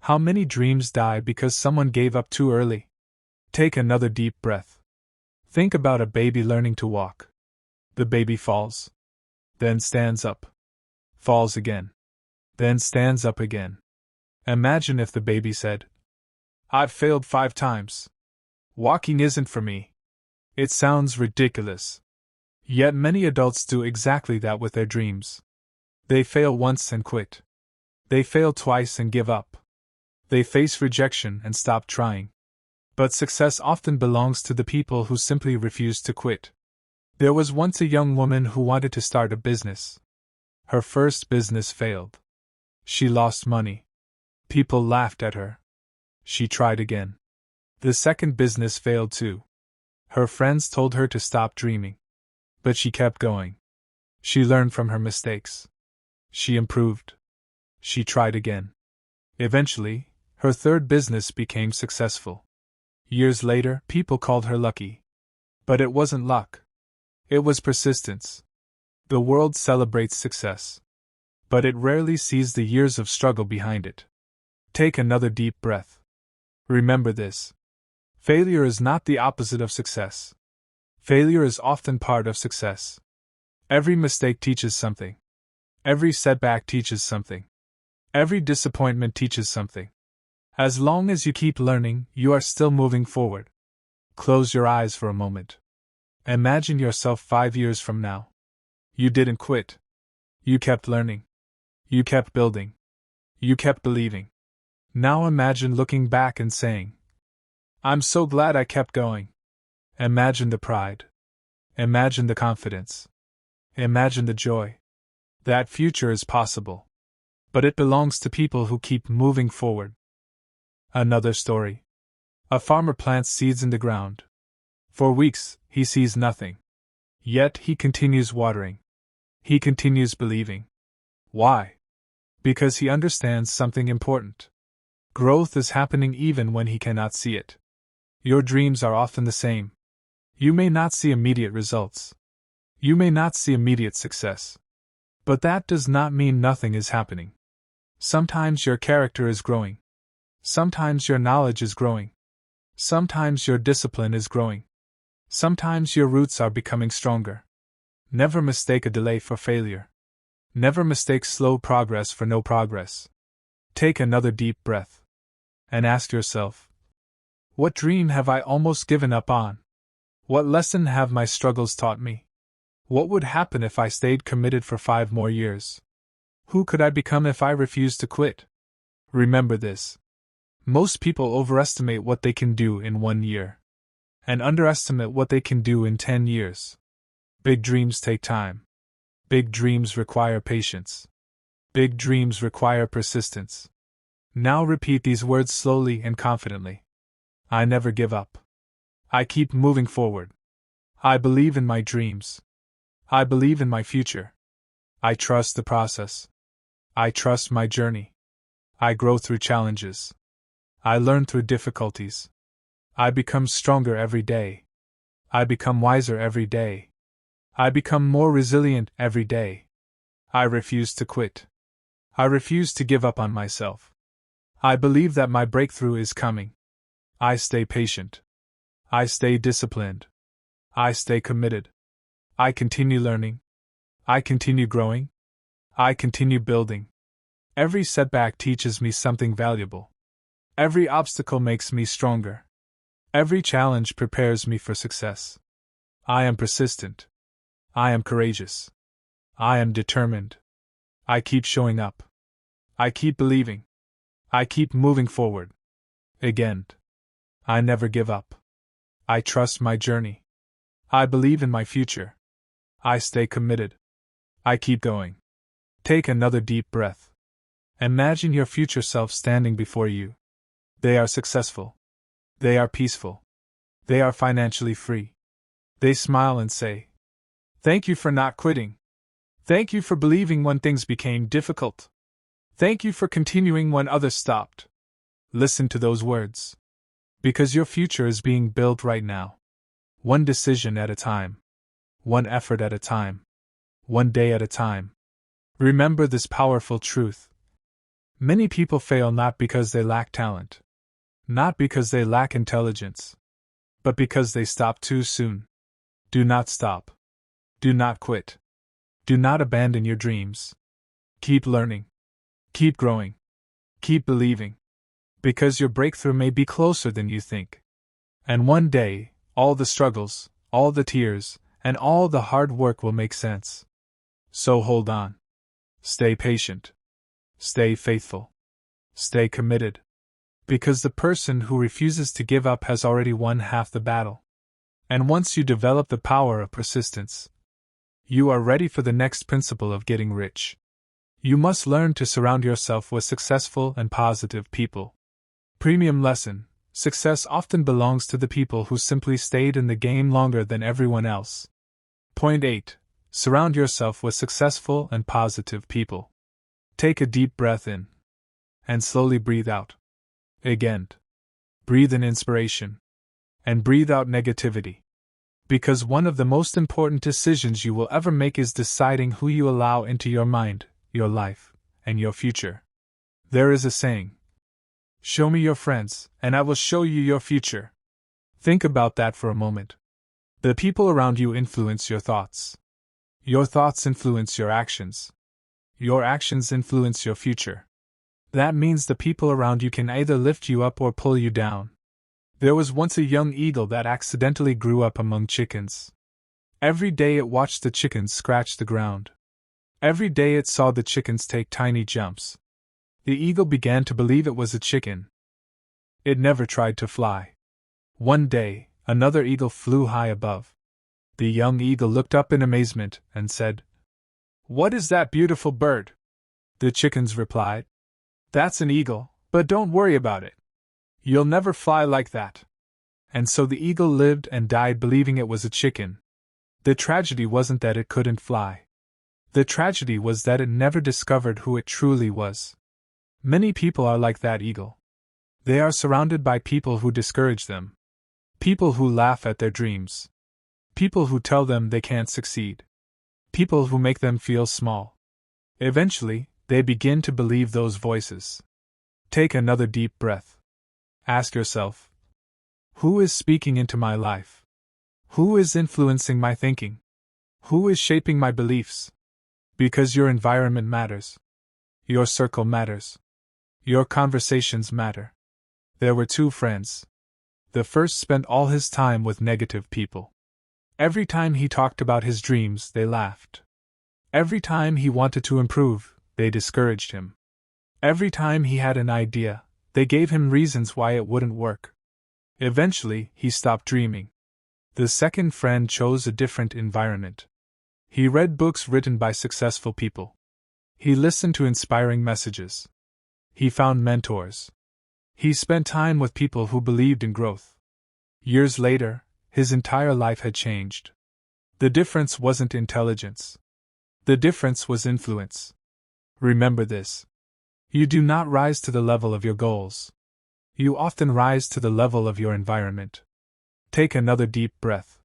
Speaker 1: How many dreams die because someone gave up too early? Take another deep breath. Think about a baby learning to walk. The baby falls. Then stands up. Falls again. Then stands up again. Imagine if the baby said, "I've failed 5 times. Walking isn't for me." It sounds ridiculous. Yet many adults do exactly that with their dreams. They fail once and quit. They fail twice and give up. They face rejection and stop trying. But success often belongs to the people who simply refuse to quit. There was once a young woman who wanted to start a business. Her first business failed. She lost money. People laughed at her. She tried again. The second business failed too. Her friends told her to stop dreaming. But she kept going. She learned from her mistakes. She improved. She tried again. Eventually, her third business became successful. Years later, people called her lucky. But it wasn't luck. It was persistence. The world celebrates success. But it rarely sees the years of struggle behind it. Take another deep breath. Remember this. Failure is not the opposite of success. Failure is often part of success. Every mistake teaches something. Every setback teaches something. Every disappointment teaches something. As long as you keep learning, you are still moving forward. Close your eyes for a moment. Imagine yourself 5 years from now. You didn't quit. You kept learning. You kept building. You kept believing. Now imagine looking back and saying, "I'm so glad I kept going." Imagine the pride. Imagine the confidence. Imagine the joy. That future is possible. But it belongs to people who keep moving forward. Another story. A farmer plants seeds in the ground. For weeks, he sees nothing. Yet he continues watering. He continues believing. Why? Because he understands something important. Growth is happening even when he cannot see it. Your dreams are often the same. You may not see immediate results. You may not see immediate success. But that does not mean nothing is happening. Sometimes your character is growing. Sometimes your knowledge is growing. Sometimes your discipline is growing. Sometimes your roots are becoming stronger. Never mistake a delay for failure. Never mistake slow progress for no progress. Take another deep breath. And ask yourself, what dream have I almost given up on? What lesson have my struggles taught me? What would happen if I stayed committed for 5 more years? Who could I become if I refused to quit? Remember this. Most people overestimate what they can do in 1 year and underestimate what they can do in 10 years. Big dreams take time. Big dreams require patience. Big dreams require persistence. Now repeat these words slowly and confidently. I never give up. I keep moving forward. I believe in my dreams. I believe in my future. I trust the process. I trust my journey. I grow through challenges. I learn through difficulties. I become stronger every day. I become wiser every day. I become more resilient every day. I refuse to quit. I refuse to give up on myself. I believe that my breakthrough is coming. I stay patient. I stay disciplined. I stay committed. I continue learning. I continue growing. I continue building. Every setback teaches me something valuable. Every obstacle makes me stronger. Every challenge prepares me for success. I am persistent. I am courageous. I am determined. I keep showing up. I keep believing. I keep moving forward. Again. I never give up. I trust my journey. I believe in my future. I stay committed. I keep going. Take another deep breath. Imagine your future self standing before you. They are successful. They are peaceful. They are financially free. They smile and say, "Thank you for not quitting. Thank you for believing when things became difficult. Thank you for continuing when others stopped." Listen to those words. Because your future is being built right now. One decision at a time. One effort at a time. One day at a time. Remember this powerful truth. Many people fail not because they lack talent, not because they lack intelligence, but because they stop too soon. Do not stop. Do not quit. Do not abandon your dreams. Keep learning. Keep growing. Keep believing. Because your breakthrough may be closer than you think. And one day, all the struggles, all the tears, and all the hard work will make sense. So hold on. Stay patient. Stay faithful. Stay committed. Because the person who refuses to give up has already won half the battle. And once you develop the power of persistence, you are ready for the next principle of getting rich. You must learn to surround yourself with successful and positive people. Premium lesson: success often belongs to the people who simply stayed in the game longer than everyone else. Point 8. Surround yourself with successful and positive people. Take a deep breath in. And slowly breathe out. Again. Breathe in inspiration. And breathe out negativity. Because one of the most important decisions you will ever make is deciding who you allow into your mind, your life, and your future. There is a saying: "Show me your friends, and I will show you your future." Think about that for a moment. The people around you influence your thoughts. Your thoughts influence your actions. Your actions influence your future. That means the people around you can either lift you up or pull you down. There was once a young eagle that accidentally grew up among chickens. Every day it watched the chickens scratch the ground. Every day it saw the chickens take tiny jumps. The eagle began to believe it was a chicken. It never tried to fly. One day, another eagle flew high above. The young eagle looked up in amazement and said, "What is that beautiful bird?" The chickens replied, "That's an eagle, but don't worry about it. You'll never fly like that." And so the eagle lived and died believing it was a chicken. The tragedy wasn't that it couldn't fly. The tragedy was that it never discovered who it truly was. Many people are like that eagle. They are surrounded by people who discourage them. People who laugh at their dreams. People who tell them they can't succeed. People who make them feel small. Eventually, they begin to believe those voices. Take another deep breath. Ask yourself, who is speaking into my life? Who is influencing my thinking? Who is shaping my beliefs? Because your environment matters. Your circle matters. Your conversations matter. There were two friends. The first spent all his time with negative people. Every time he talked about his dreams, they laughed. Every time he wanted to improve, they discouraged him. Every time he had an idea, they gave him reasons why it wouldn't work. Eventually, he stopped dreaming. The second friend chose a different environment. He read books written by successful people. He listened to inspiring messages. He found mentors. He spent time with people who believed in growth. Years later, his entire life had changed. The difference wasn't intelligence. The difference was influence. Remember this. You do not rise to the level of your goals. You often rise to the level of your environment. Take another deep breath.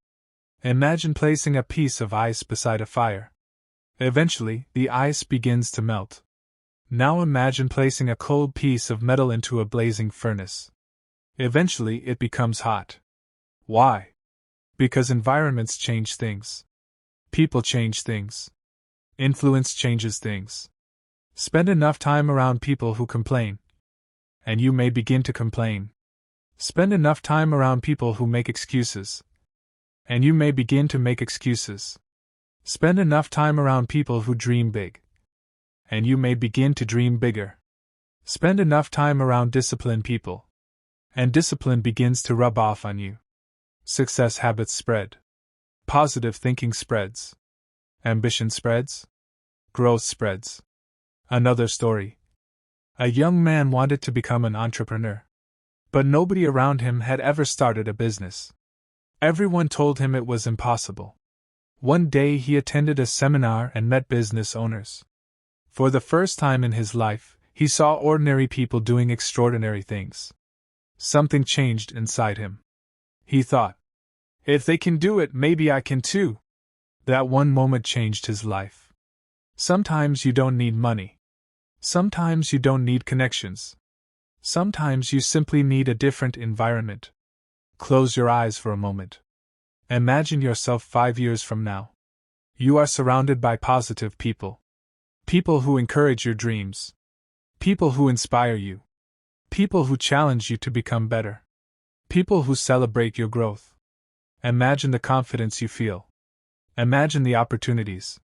Speaker 1: Imagine placing a piece of ice beside a fire. Eventually, the ice begins to melt. Now imagine placing a cold piece of metal into a blazing furnace. Eventually, it becomes hot. Why? Because environments change things. People change things. Influence changes things. Spend enough time around people who complain, and you may begin to complain. Spend enough time around people who make excuses, and you may begin to make excuses. Spend enough time around people who dream big, and you may begin to dream bigger. Spend enough time around disciplined people, and discipline begins to rub off on you. Success habits spread. Positive thinking spreads. Ambition spreads. Growth spreads. Another story. A young man wanted to become an entrepreneur. But nobody around him had ever started a business. Everyone told him it was impossible. One day he attended a seminar and met business owners. For the first time in his life, he saw ordinary people doing extraordinary things. Something changed inside him. He thought, if they can do it, maybe I can too. That one moment changed his life. Sometimes you don't need money. Sometimes you don't need connections. Sometimes you simply need a different environment. Close your eyes for a moment. Imagine yourself 5 years from now. You are surrounded by positive people. People who encourage your dreams. People who inspire you. People who challenge you to become better. People who celebrate your growth. Imagine the confidence you feel. Imagine the opportunities.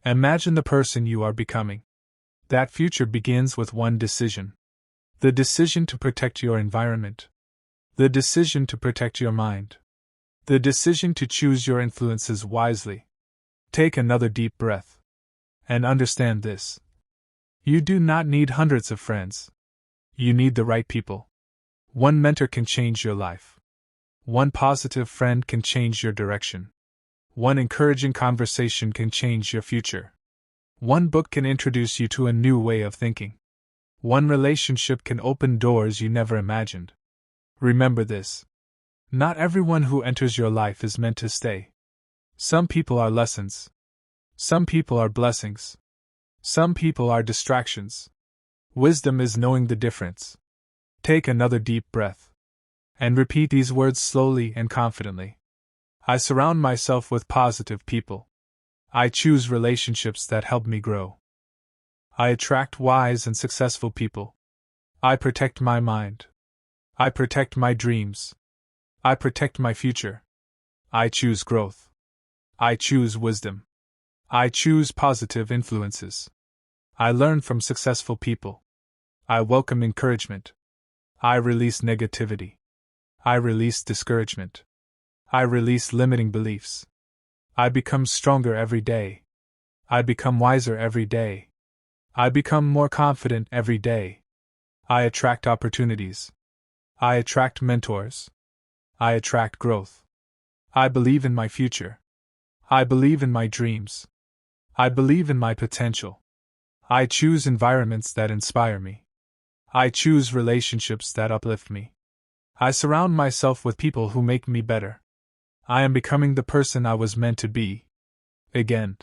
Speaker 1: Imagine the person you are becoming. That future begins with one decision. The decision to protect your environment. The decision to protect your mind. The decision to choose your influences wisely. Take another deep breath. And understand this. You do not need hundreds of friends. You need the right people. One mentor can change your life. One positive friend can change your direction. One encouraging conversation can change your future. One book can introduce you to a new way of thinking. One relationship can open doors you never imagined. Remember this. Not everyone who enters your life is meant to stay. Some people are lessons. Some people are blessings. Some people are distractions. Wisdom is knowing the difference. Take another deep breath. And repeat these words slowly and confidently. I surround myself with positive people. I choose relationships that help me grow. I attract wise and successful people. I protect my mind. I protect my dreams. I protect my future. I choose growth. I choose wisdom. I choose positive influences. I learn from successful people. I welcome encouragement. I release negativity. I release discouragement. I release limiting beliefs. I become stronger every day. I become wiser every day. I become more confident every day. I attract opportunities. I attract mentors. I attract growth. I believe in my future. I believe in my dreams. I believe in my potential. I choose environments that inspire me. I choose relationships that uplift me. I surround myself with people who make me better. I am becoming the person I was meant to be. Again.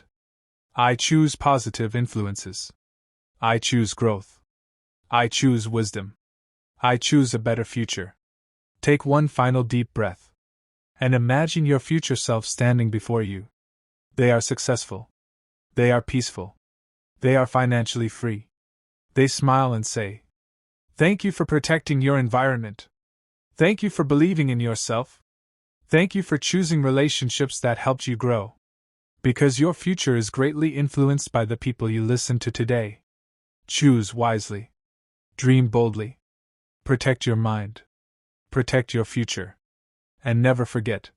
Speaker 1: I choose positive influences. I choose growth. I choose wisdom. I choose a better future. Take one final deep breath. And imagine your future self standing before you. They are successful. They are peaceful. They are financially free. They smile and say, "Thank you for protecting your environment. Thank you for believing in yourself. Thank you for choosing relationships that helped you grow." Because your future is greatly influenced by the people you listen to today. Choose wisely. Dream boldly. Protect your mind. Protect your future. And never forget.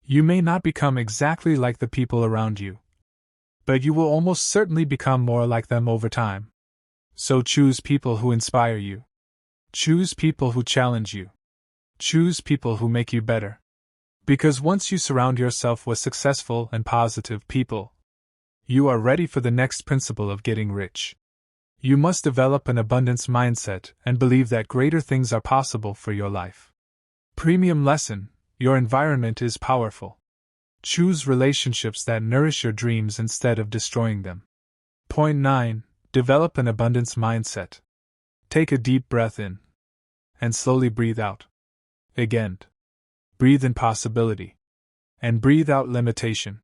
Speaker 1: You may not become exactly like the people around you, but you will almost certainly become more like them over time. So choose people who inspire you. Choose people who challenge you. Choose people who make you better. Because once you surround yourself with successful and positive people, you are ready for the next principle of getting rich. You must develop an abundance mindset and believe that greater things are possible for your life. Premium lesson: your environment is powerful. Choose relationships that nourish your dreams instead of destroying them. Point 9. Develop an abundance mindset. Take a deep breath in and slowly breathe out. Again. Breathe in possibility and breathe out limitation.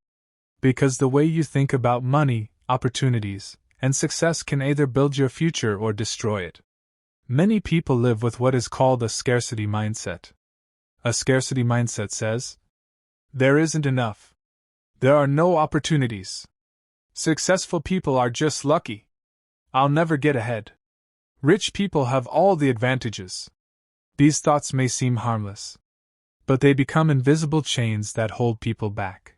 Speaker 1: Because the way you think about money, opportunities, and success can either build your future or destroy it. Many people live with what is called a scarcity mindset. A scarcity mindset says, there isn't enough. There are no opportunities. Successful people are just lucky. I'll never get ahead. Rich people have all the advantages. These thoughts may seem harmless, but they become invisible chains that hold people back.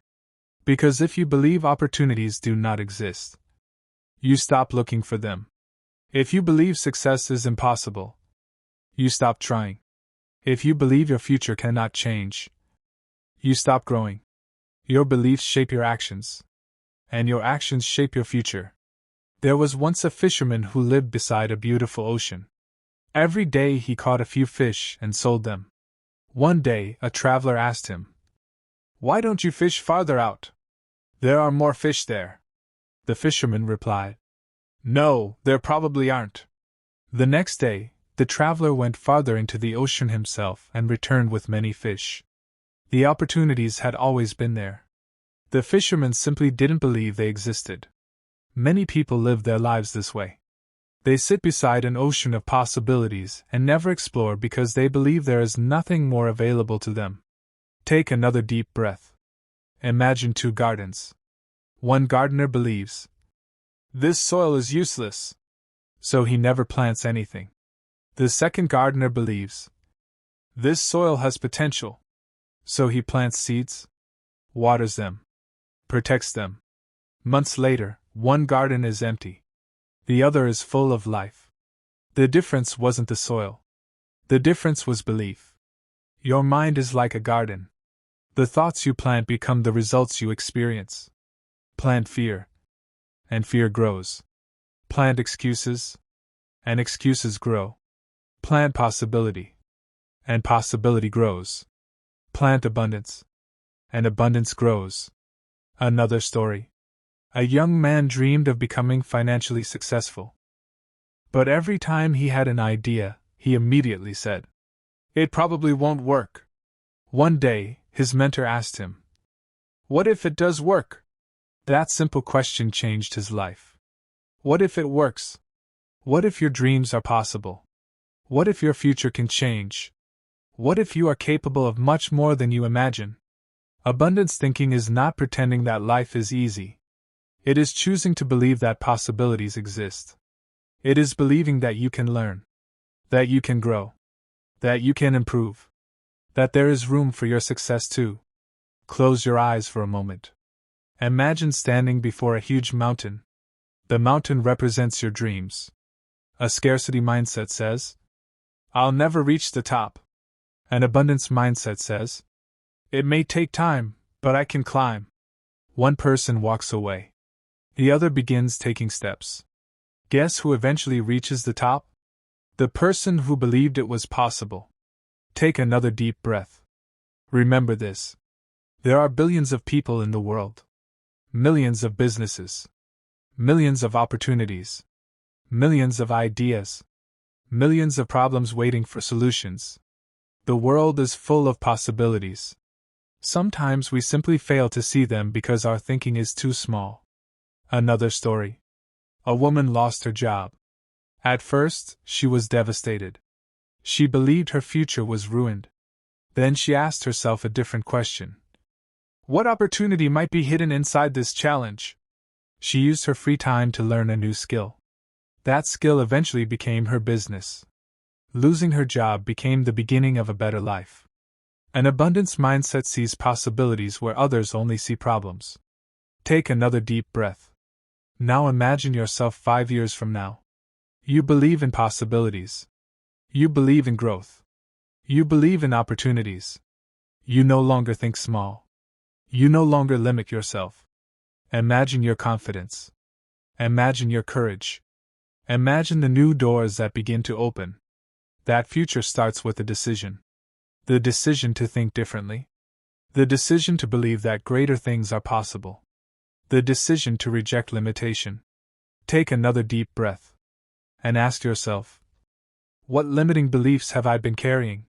Speaker 1: Because if you believe opportunities do not exist, you stop looking for them. If you believe success is impossible, you stop trying. If you believe your future cannot change, you stop growing. Your beliefs shape your actions, and your actions shape your future. There was once a fisherman who lived beside a beautiful ocean. Every day he caught a few fish and sold them. One day a traveler asked him, "Why don't you fish farther out? There are more fish there." The fisherman replied, "No, there probably aren't." The next day, the traveler went farther into the ocean himself and returned with many fish. The opportunities had always been there. The fisherman simply didn't believe they existed. Many people live their lives this way. They sit beside an ocean of possibilities and never explore because they believe there is nothing more available to them. Take another deep breath. Imagine two gardens. One gardener believes, "This soil is useless," so he never plants anything. The second gardener believes, "This soil has potential," so he plants seeds, waters them, protects them. Months later, one garden is empty. The other is full of life. The difference wasn't the soil. The difference was belief. Your mind is like a garden. The thoughts you plant become the results you experience. Plant fear, and fear grows. Plant excuses, and excuses grow. Plant possibility, and possibility grows. Plant abundance, and abundance grows. Another story. A young man dreamed of becoming financially successful. But every time he had an idea, he immediately said, "It probably won't work." One day, his mentor asked him, "What if it does work?" That simple question changed his life. What if it works? What if your dreams are possible? What if your future can change? What if you are capable of much more than you imagine? Abundance thinking is not pretending that life is easy. It is choosing to believe that possibilities exist. It is believing that you can learn, that you can grow, that you can improve, that there is room for your success too. Close your eyes for a moment. Imagine standing before a huge mountain. The mountain represents your dreams. A scarcity mindset says, "I'll never reach the top." An abundance mindset says, "It may take time, but I can climb." One person walks away. The other begins taking steps. Guess who eventually reaches the top? The person who believed it was possible. Take another deep breath. Remember this. There are billions of people in the world. Millions of businesses. Millions of opportunities. Millions of ideas. Millions of problems waiting for solutions. The world is full of possibilities. Sometimes we simply fail to see them because our thinking is too small. Another story. A woman lost her job. At first, she was devastated. She believed her future was ruined. Then she asked herself a different question. What opportunity might be hidden inside this challenge? She used her free time to learn a new skill. That skill eventually became her business. Losing her job became the beginning of a better life. An abundance mindset sees possibilities where others only see problems. Take another deep breath. Now imagine yourself 5 years from now. You believe in possibilities. You believe in growth. You believe in opportunities. You no longer think small. You no longer limit yourself. Imagine your confidence. Imagine your courage. Imagine the new doors that begin to open. That future starts with a decision. The decision to think differently. The decision to believe that greater things are possible. The decision to reject limitation. Take another deep breath. And ask yourself, what limiting beliefs have I been carrying?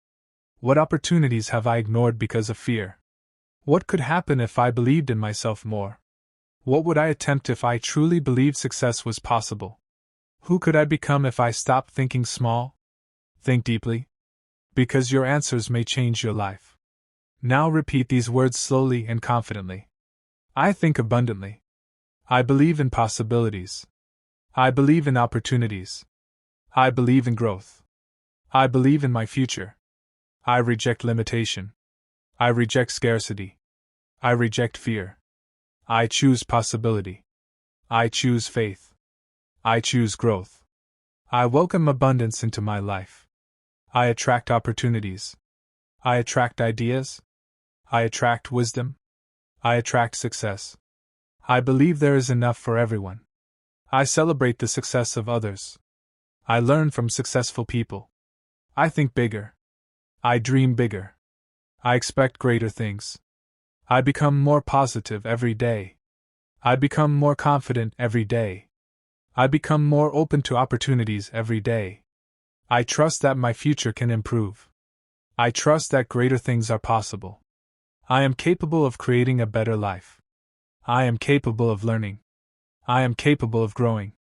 Speaker 1: What opportunities have I ignored because of fear? What could happen if I believed in myself more? What would I attempt if I truly believed success was possible? Who could I become if I stopped thinking small? Think deeply. Because your answers may change your life. Now repeat these words slowly and confidently. I think abundantly. I believe in possibilities. I believe in opportunities. I believe in growth. I believe in my future. I reject limitation. I reject scarcity. I reject fear. I choose possibility. I choose faith. I choose growth. I welcome abundance into my life. I attract opportunities. I attract ideas. I attract wisdom. I attract success. I believe there is enough for everyone. I celebrate the success of others. I learn from successful people. I think bigger. I dream bigger. I expect greater things. I become more positive every day. I become more confident every day. I become more open to opportunities every day. I trust that my future can improve. I trust that greater things are possible. I am capable of creating a better life. I am capable of learning. I am capable of growing.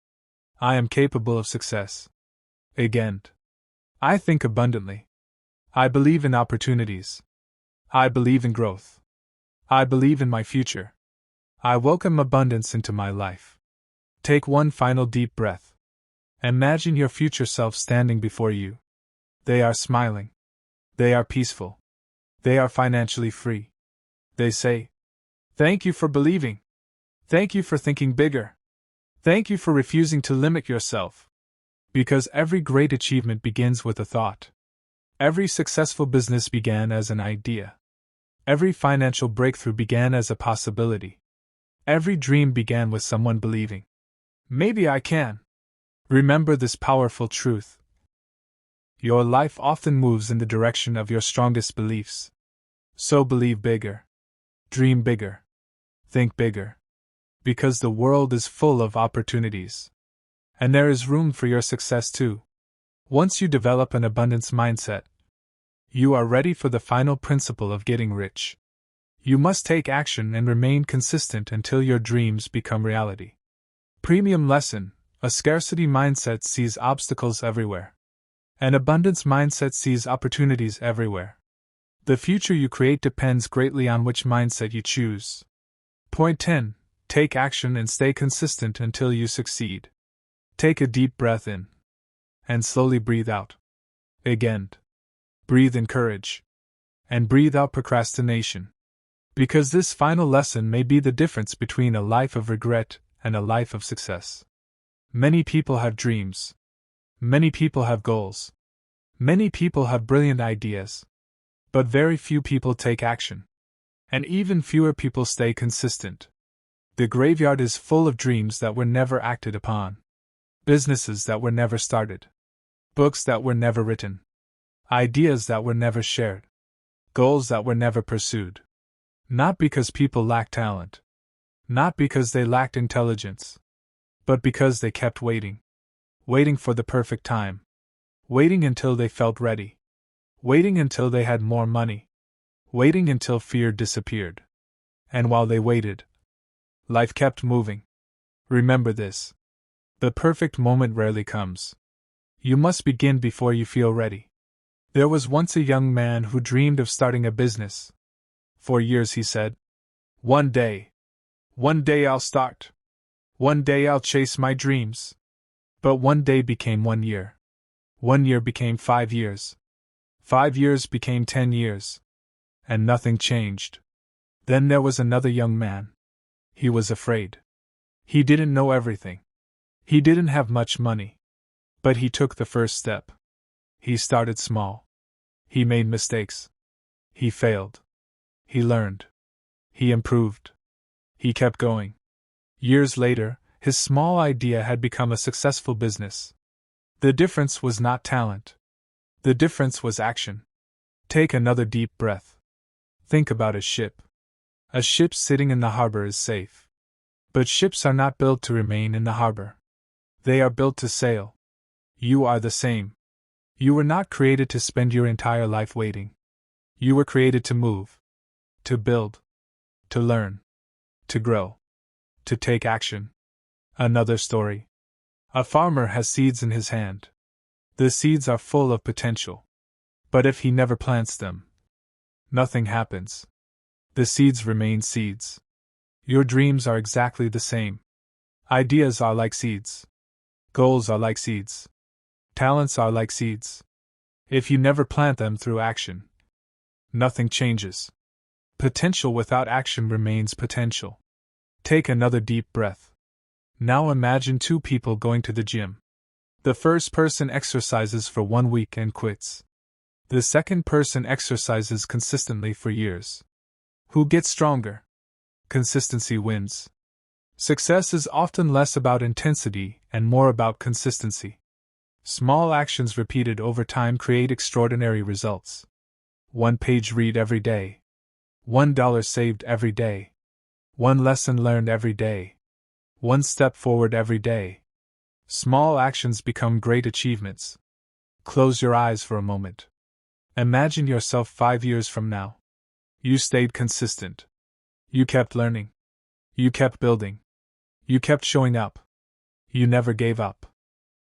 Speaker 1: I am capable of success. Again. I think abundantly. I believe in opportunities. I believe in growth. I believe in my future. I welcome abundance into my life. Take one final deep breath. Imagine your future self standing before you. They are smiling. They are peaceful. They are financially free. They say, "Thank you for believing. Thank you for thinking bigger. Thank you for refusing to limit yourself." Because every great achievement begins with a thought. Every successful business began as an idea. Every financial breakthrough began as a possibility. Every dream began with someone believing, "Maybe I can." Remember this powerful truth. Your life often moves in the direction of your strongest beliefs. So believe bigger. Dream bigger. Think bigger. Because the world is full of opportunities. And there is room for your success too. Once you develop an abundance mindset, you are ready for the final principle of getting rich. You must take action and remain consistent until your dreams become reality. Premium lesson: a scarcity mindset sees obstacles everywhere. An abundance mindset sees opportunities everywhere. The future you create depends greatly on which mindset you choose. Point 10. Take action and stay consistent until you succeed. Take a deep breath in. And slowly breathe out. Again. Breathe in courage. And breathe out procrastination. Because this final lesson may be the difference between a life of regret and a life of success. Many people have dreams. Many people have goals. Many people have brilliant ideas. But very few people take action. And even fewer people stay consistent. The graveyard is full of dreams that were never acted upon. Businesses that were never started. Books that were never written. Ideas that were never shared. Goals that were never pursued. Not because people lacked talent. Not because they lacked intelligence. But because they kept waiting. Waiting for the perfect time. Waiting until they felt ready. Waiting until they had more money. Waiting until fear disappeared. And while they waited, life kept moving. Remember this. The perfect moment rarely comes. You must begin before you feel ready. There was once a young man who dreamed of starting a business. For years he said, One day I'll start. One day I'll chase my dreams." But one day became 1 year. 1 year became 5 years. 5 years became 10 years. And nothing changed. Then there was another young man. He was afraid. He didn't know everything. He didn't have much money. But he took the first step. He started small. He made mistakes. He failed. He learned. He improved. He kept going. Years later, his small idea had become a successful business. The difference was not talent. The difference was action. Take another deep breath. Think about a ship. A ship sitting in the harbor is safe. But ships are not built to remain in the harbor. They are built to sail. You are the same. You were not created to spend your entire life waiting. You were created to move, to build, to learn, to grow, to take action. Another story. A farmer has seeds in his hand. The seeds are full of potential. But if he never plants them, nothing happens. The seeds remain seeds. Your dreams are exactly the same. Ideas are like seeds. Goals are like seeds. Talents are like seeds. If you never plant them through action, nothing changes. Potential without action remains potential. Take another deep breath. Now imagine two people going to the gym. The first person exercises for 1 week and quits. The second person exercises consistently for years. Who gets stronger? Consistency wins. Success is often less about intensity and more about consistency. Small actions repeated over time create extraordinary results. 1 page read every day. $1 saved every day. 1 lesson learned every day. 1 step forward every day. Small actions become great achievements. Close your eyes for a moment. Imagine yourself 5 years from now. You stayed consistent. You kept learning. You kept building. You kept showing up. You never gave up.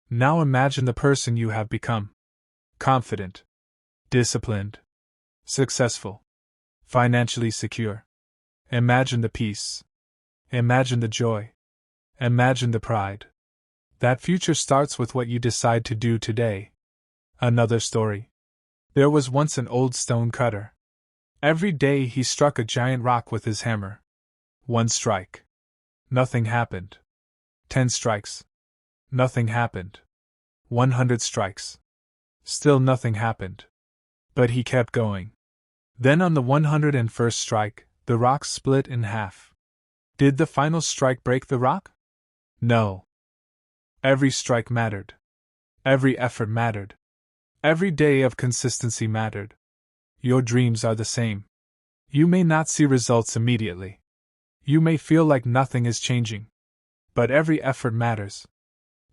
Speaker 1: Now imagine the person you have become. Confident. Disciplined. Successful. Financially secure. Imagine the peace. Imagine the joy. Imagine the pride. That future starts with what you decide to do today. Another story. There was once an old stone cutter. Every day he struck a giant rock with his hammer. 1 strike. Nothing happened. 10 strikes. Nothing happened. 100 strikes. Still nothing happened. But he kept going. Then on the 101st strike, the rock split in half. Did the final strike break the rock? No. Every strike mattered. Every effort mattered. Every day of consistency mattered. Your dreams are the same. You may not see results immediately. You may feel like nothing is changing. But every effort matters.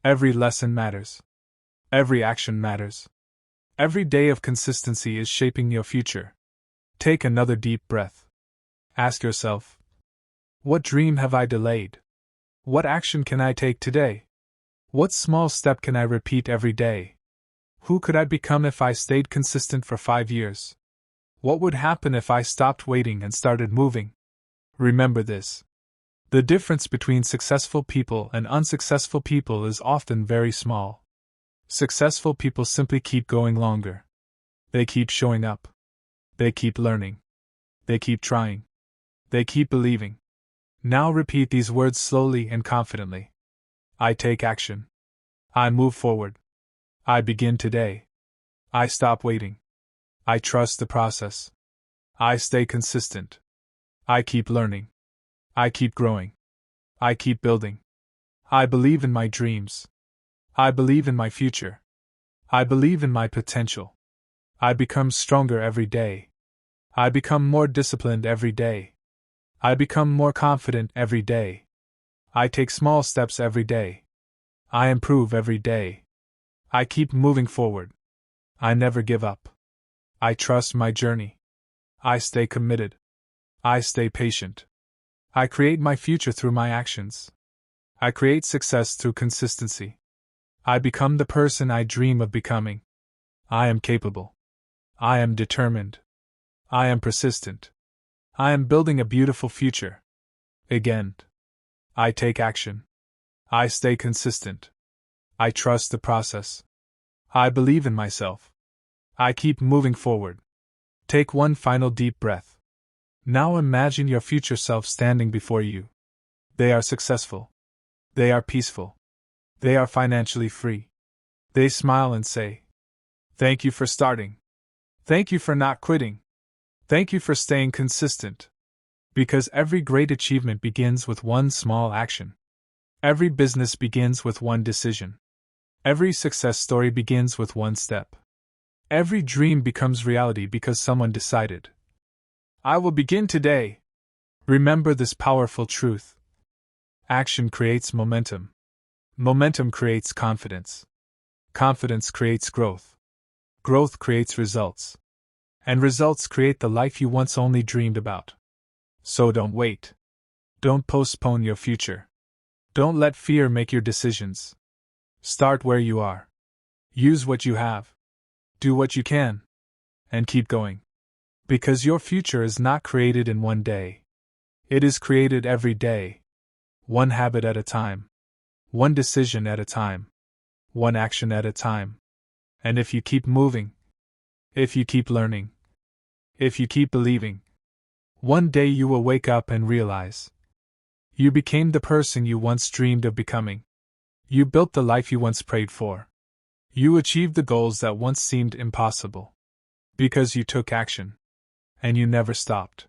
Speaker 1: Every lesson matters. Every action matters. Every day of consistency is shaping your future. Take another deep breath. Ask yourself, what dream have I delayed? What action can I take today? What small step can I repeat every day? Who could I become if I stayed consistent for 5 years? What would happen if I stopped waiting and started moving? Remember this. The difference between successful people and unsuccessful people is often very small. Successful people simply keep going longer. They keep showing up. They keep learning. They keep trying. They keep believing. Now repeat these words slowly and confidently. I take action. I move forward. I begin today. I stop waiting. I trust the process. I stay consistent. I keep learning. I keep growing. I keep building. I believe in my dreams. I believe in my future. I believe in my potential. I become stronger every day. I become more disciplined every day. I become more confident every day. I take small steps every day. I improve every day. I keep moving forward. I never give up. I trust my journey. I stay committed. I stay patient. I create my future through my actions. I create success through consistency. I become the person I dream of becoming. I am capable. I am determined. I am persistent. I am building a beautiful future. Again. I take action. I stay consistent. I trust the process. I believe in myself. I keep moving forward. Take one final deep breath. Now imagine your future self standing before you. They are successful. They are peaceful. They are financially free. They smile and say, "Thank you for starting. Thank you for not quitting. Thank you for staying consistent." Because every great achievement begins with one small action. Every business begins with one decision. Every success story begins with one step. Every dream becomes reality because someone decided, "I will begin today." Remember this powerful truth. Action creates momentum. Momentum creates confidence. Confidence creates growth. Growth creates results. And results create the life you once only dreamed about. So don't wait. Don't postpone your future. Don't let fear make your decisions. Start where you are. Use what you have. Do what you can. And keep going. Because your future is not created in one day. It is created every day. One habit at a time. One decision at a time. One action at a time. And if you keep moving, if you keep learning, if you keep believing, one day you will wake up and realize you became the person you once dreamed of becoming. You built the life you once prayed for. You achieved the goals that once seemed impossible. Because you took action. And you never stopped.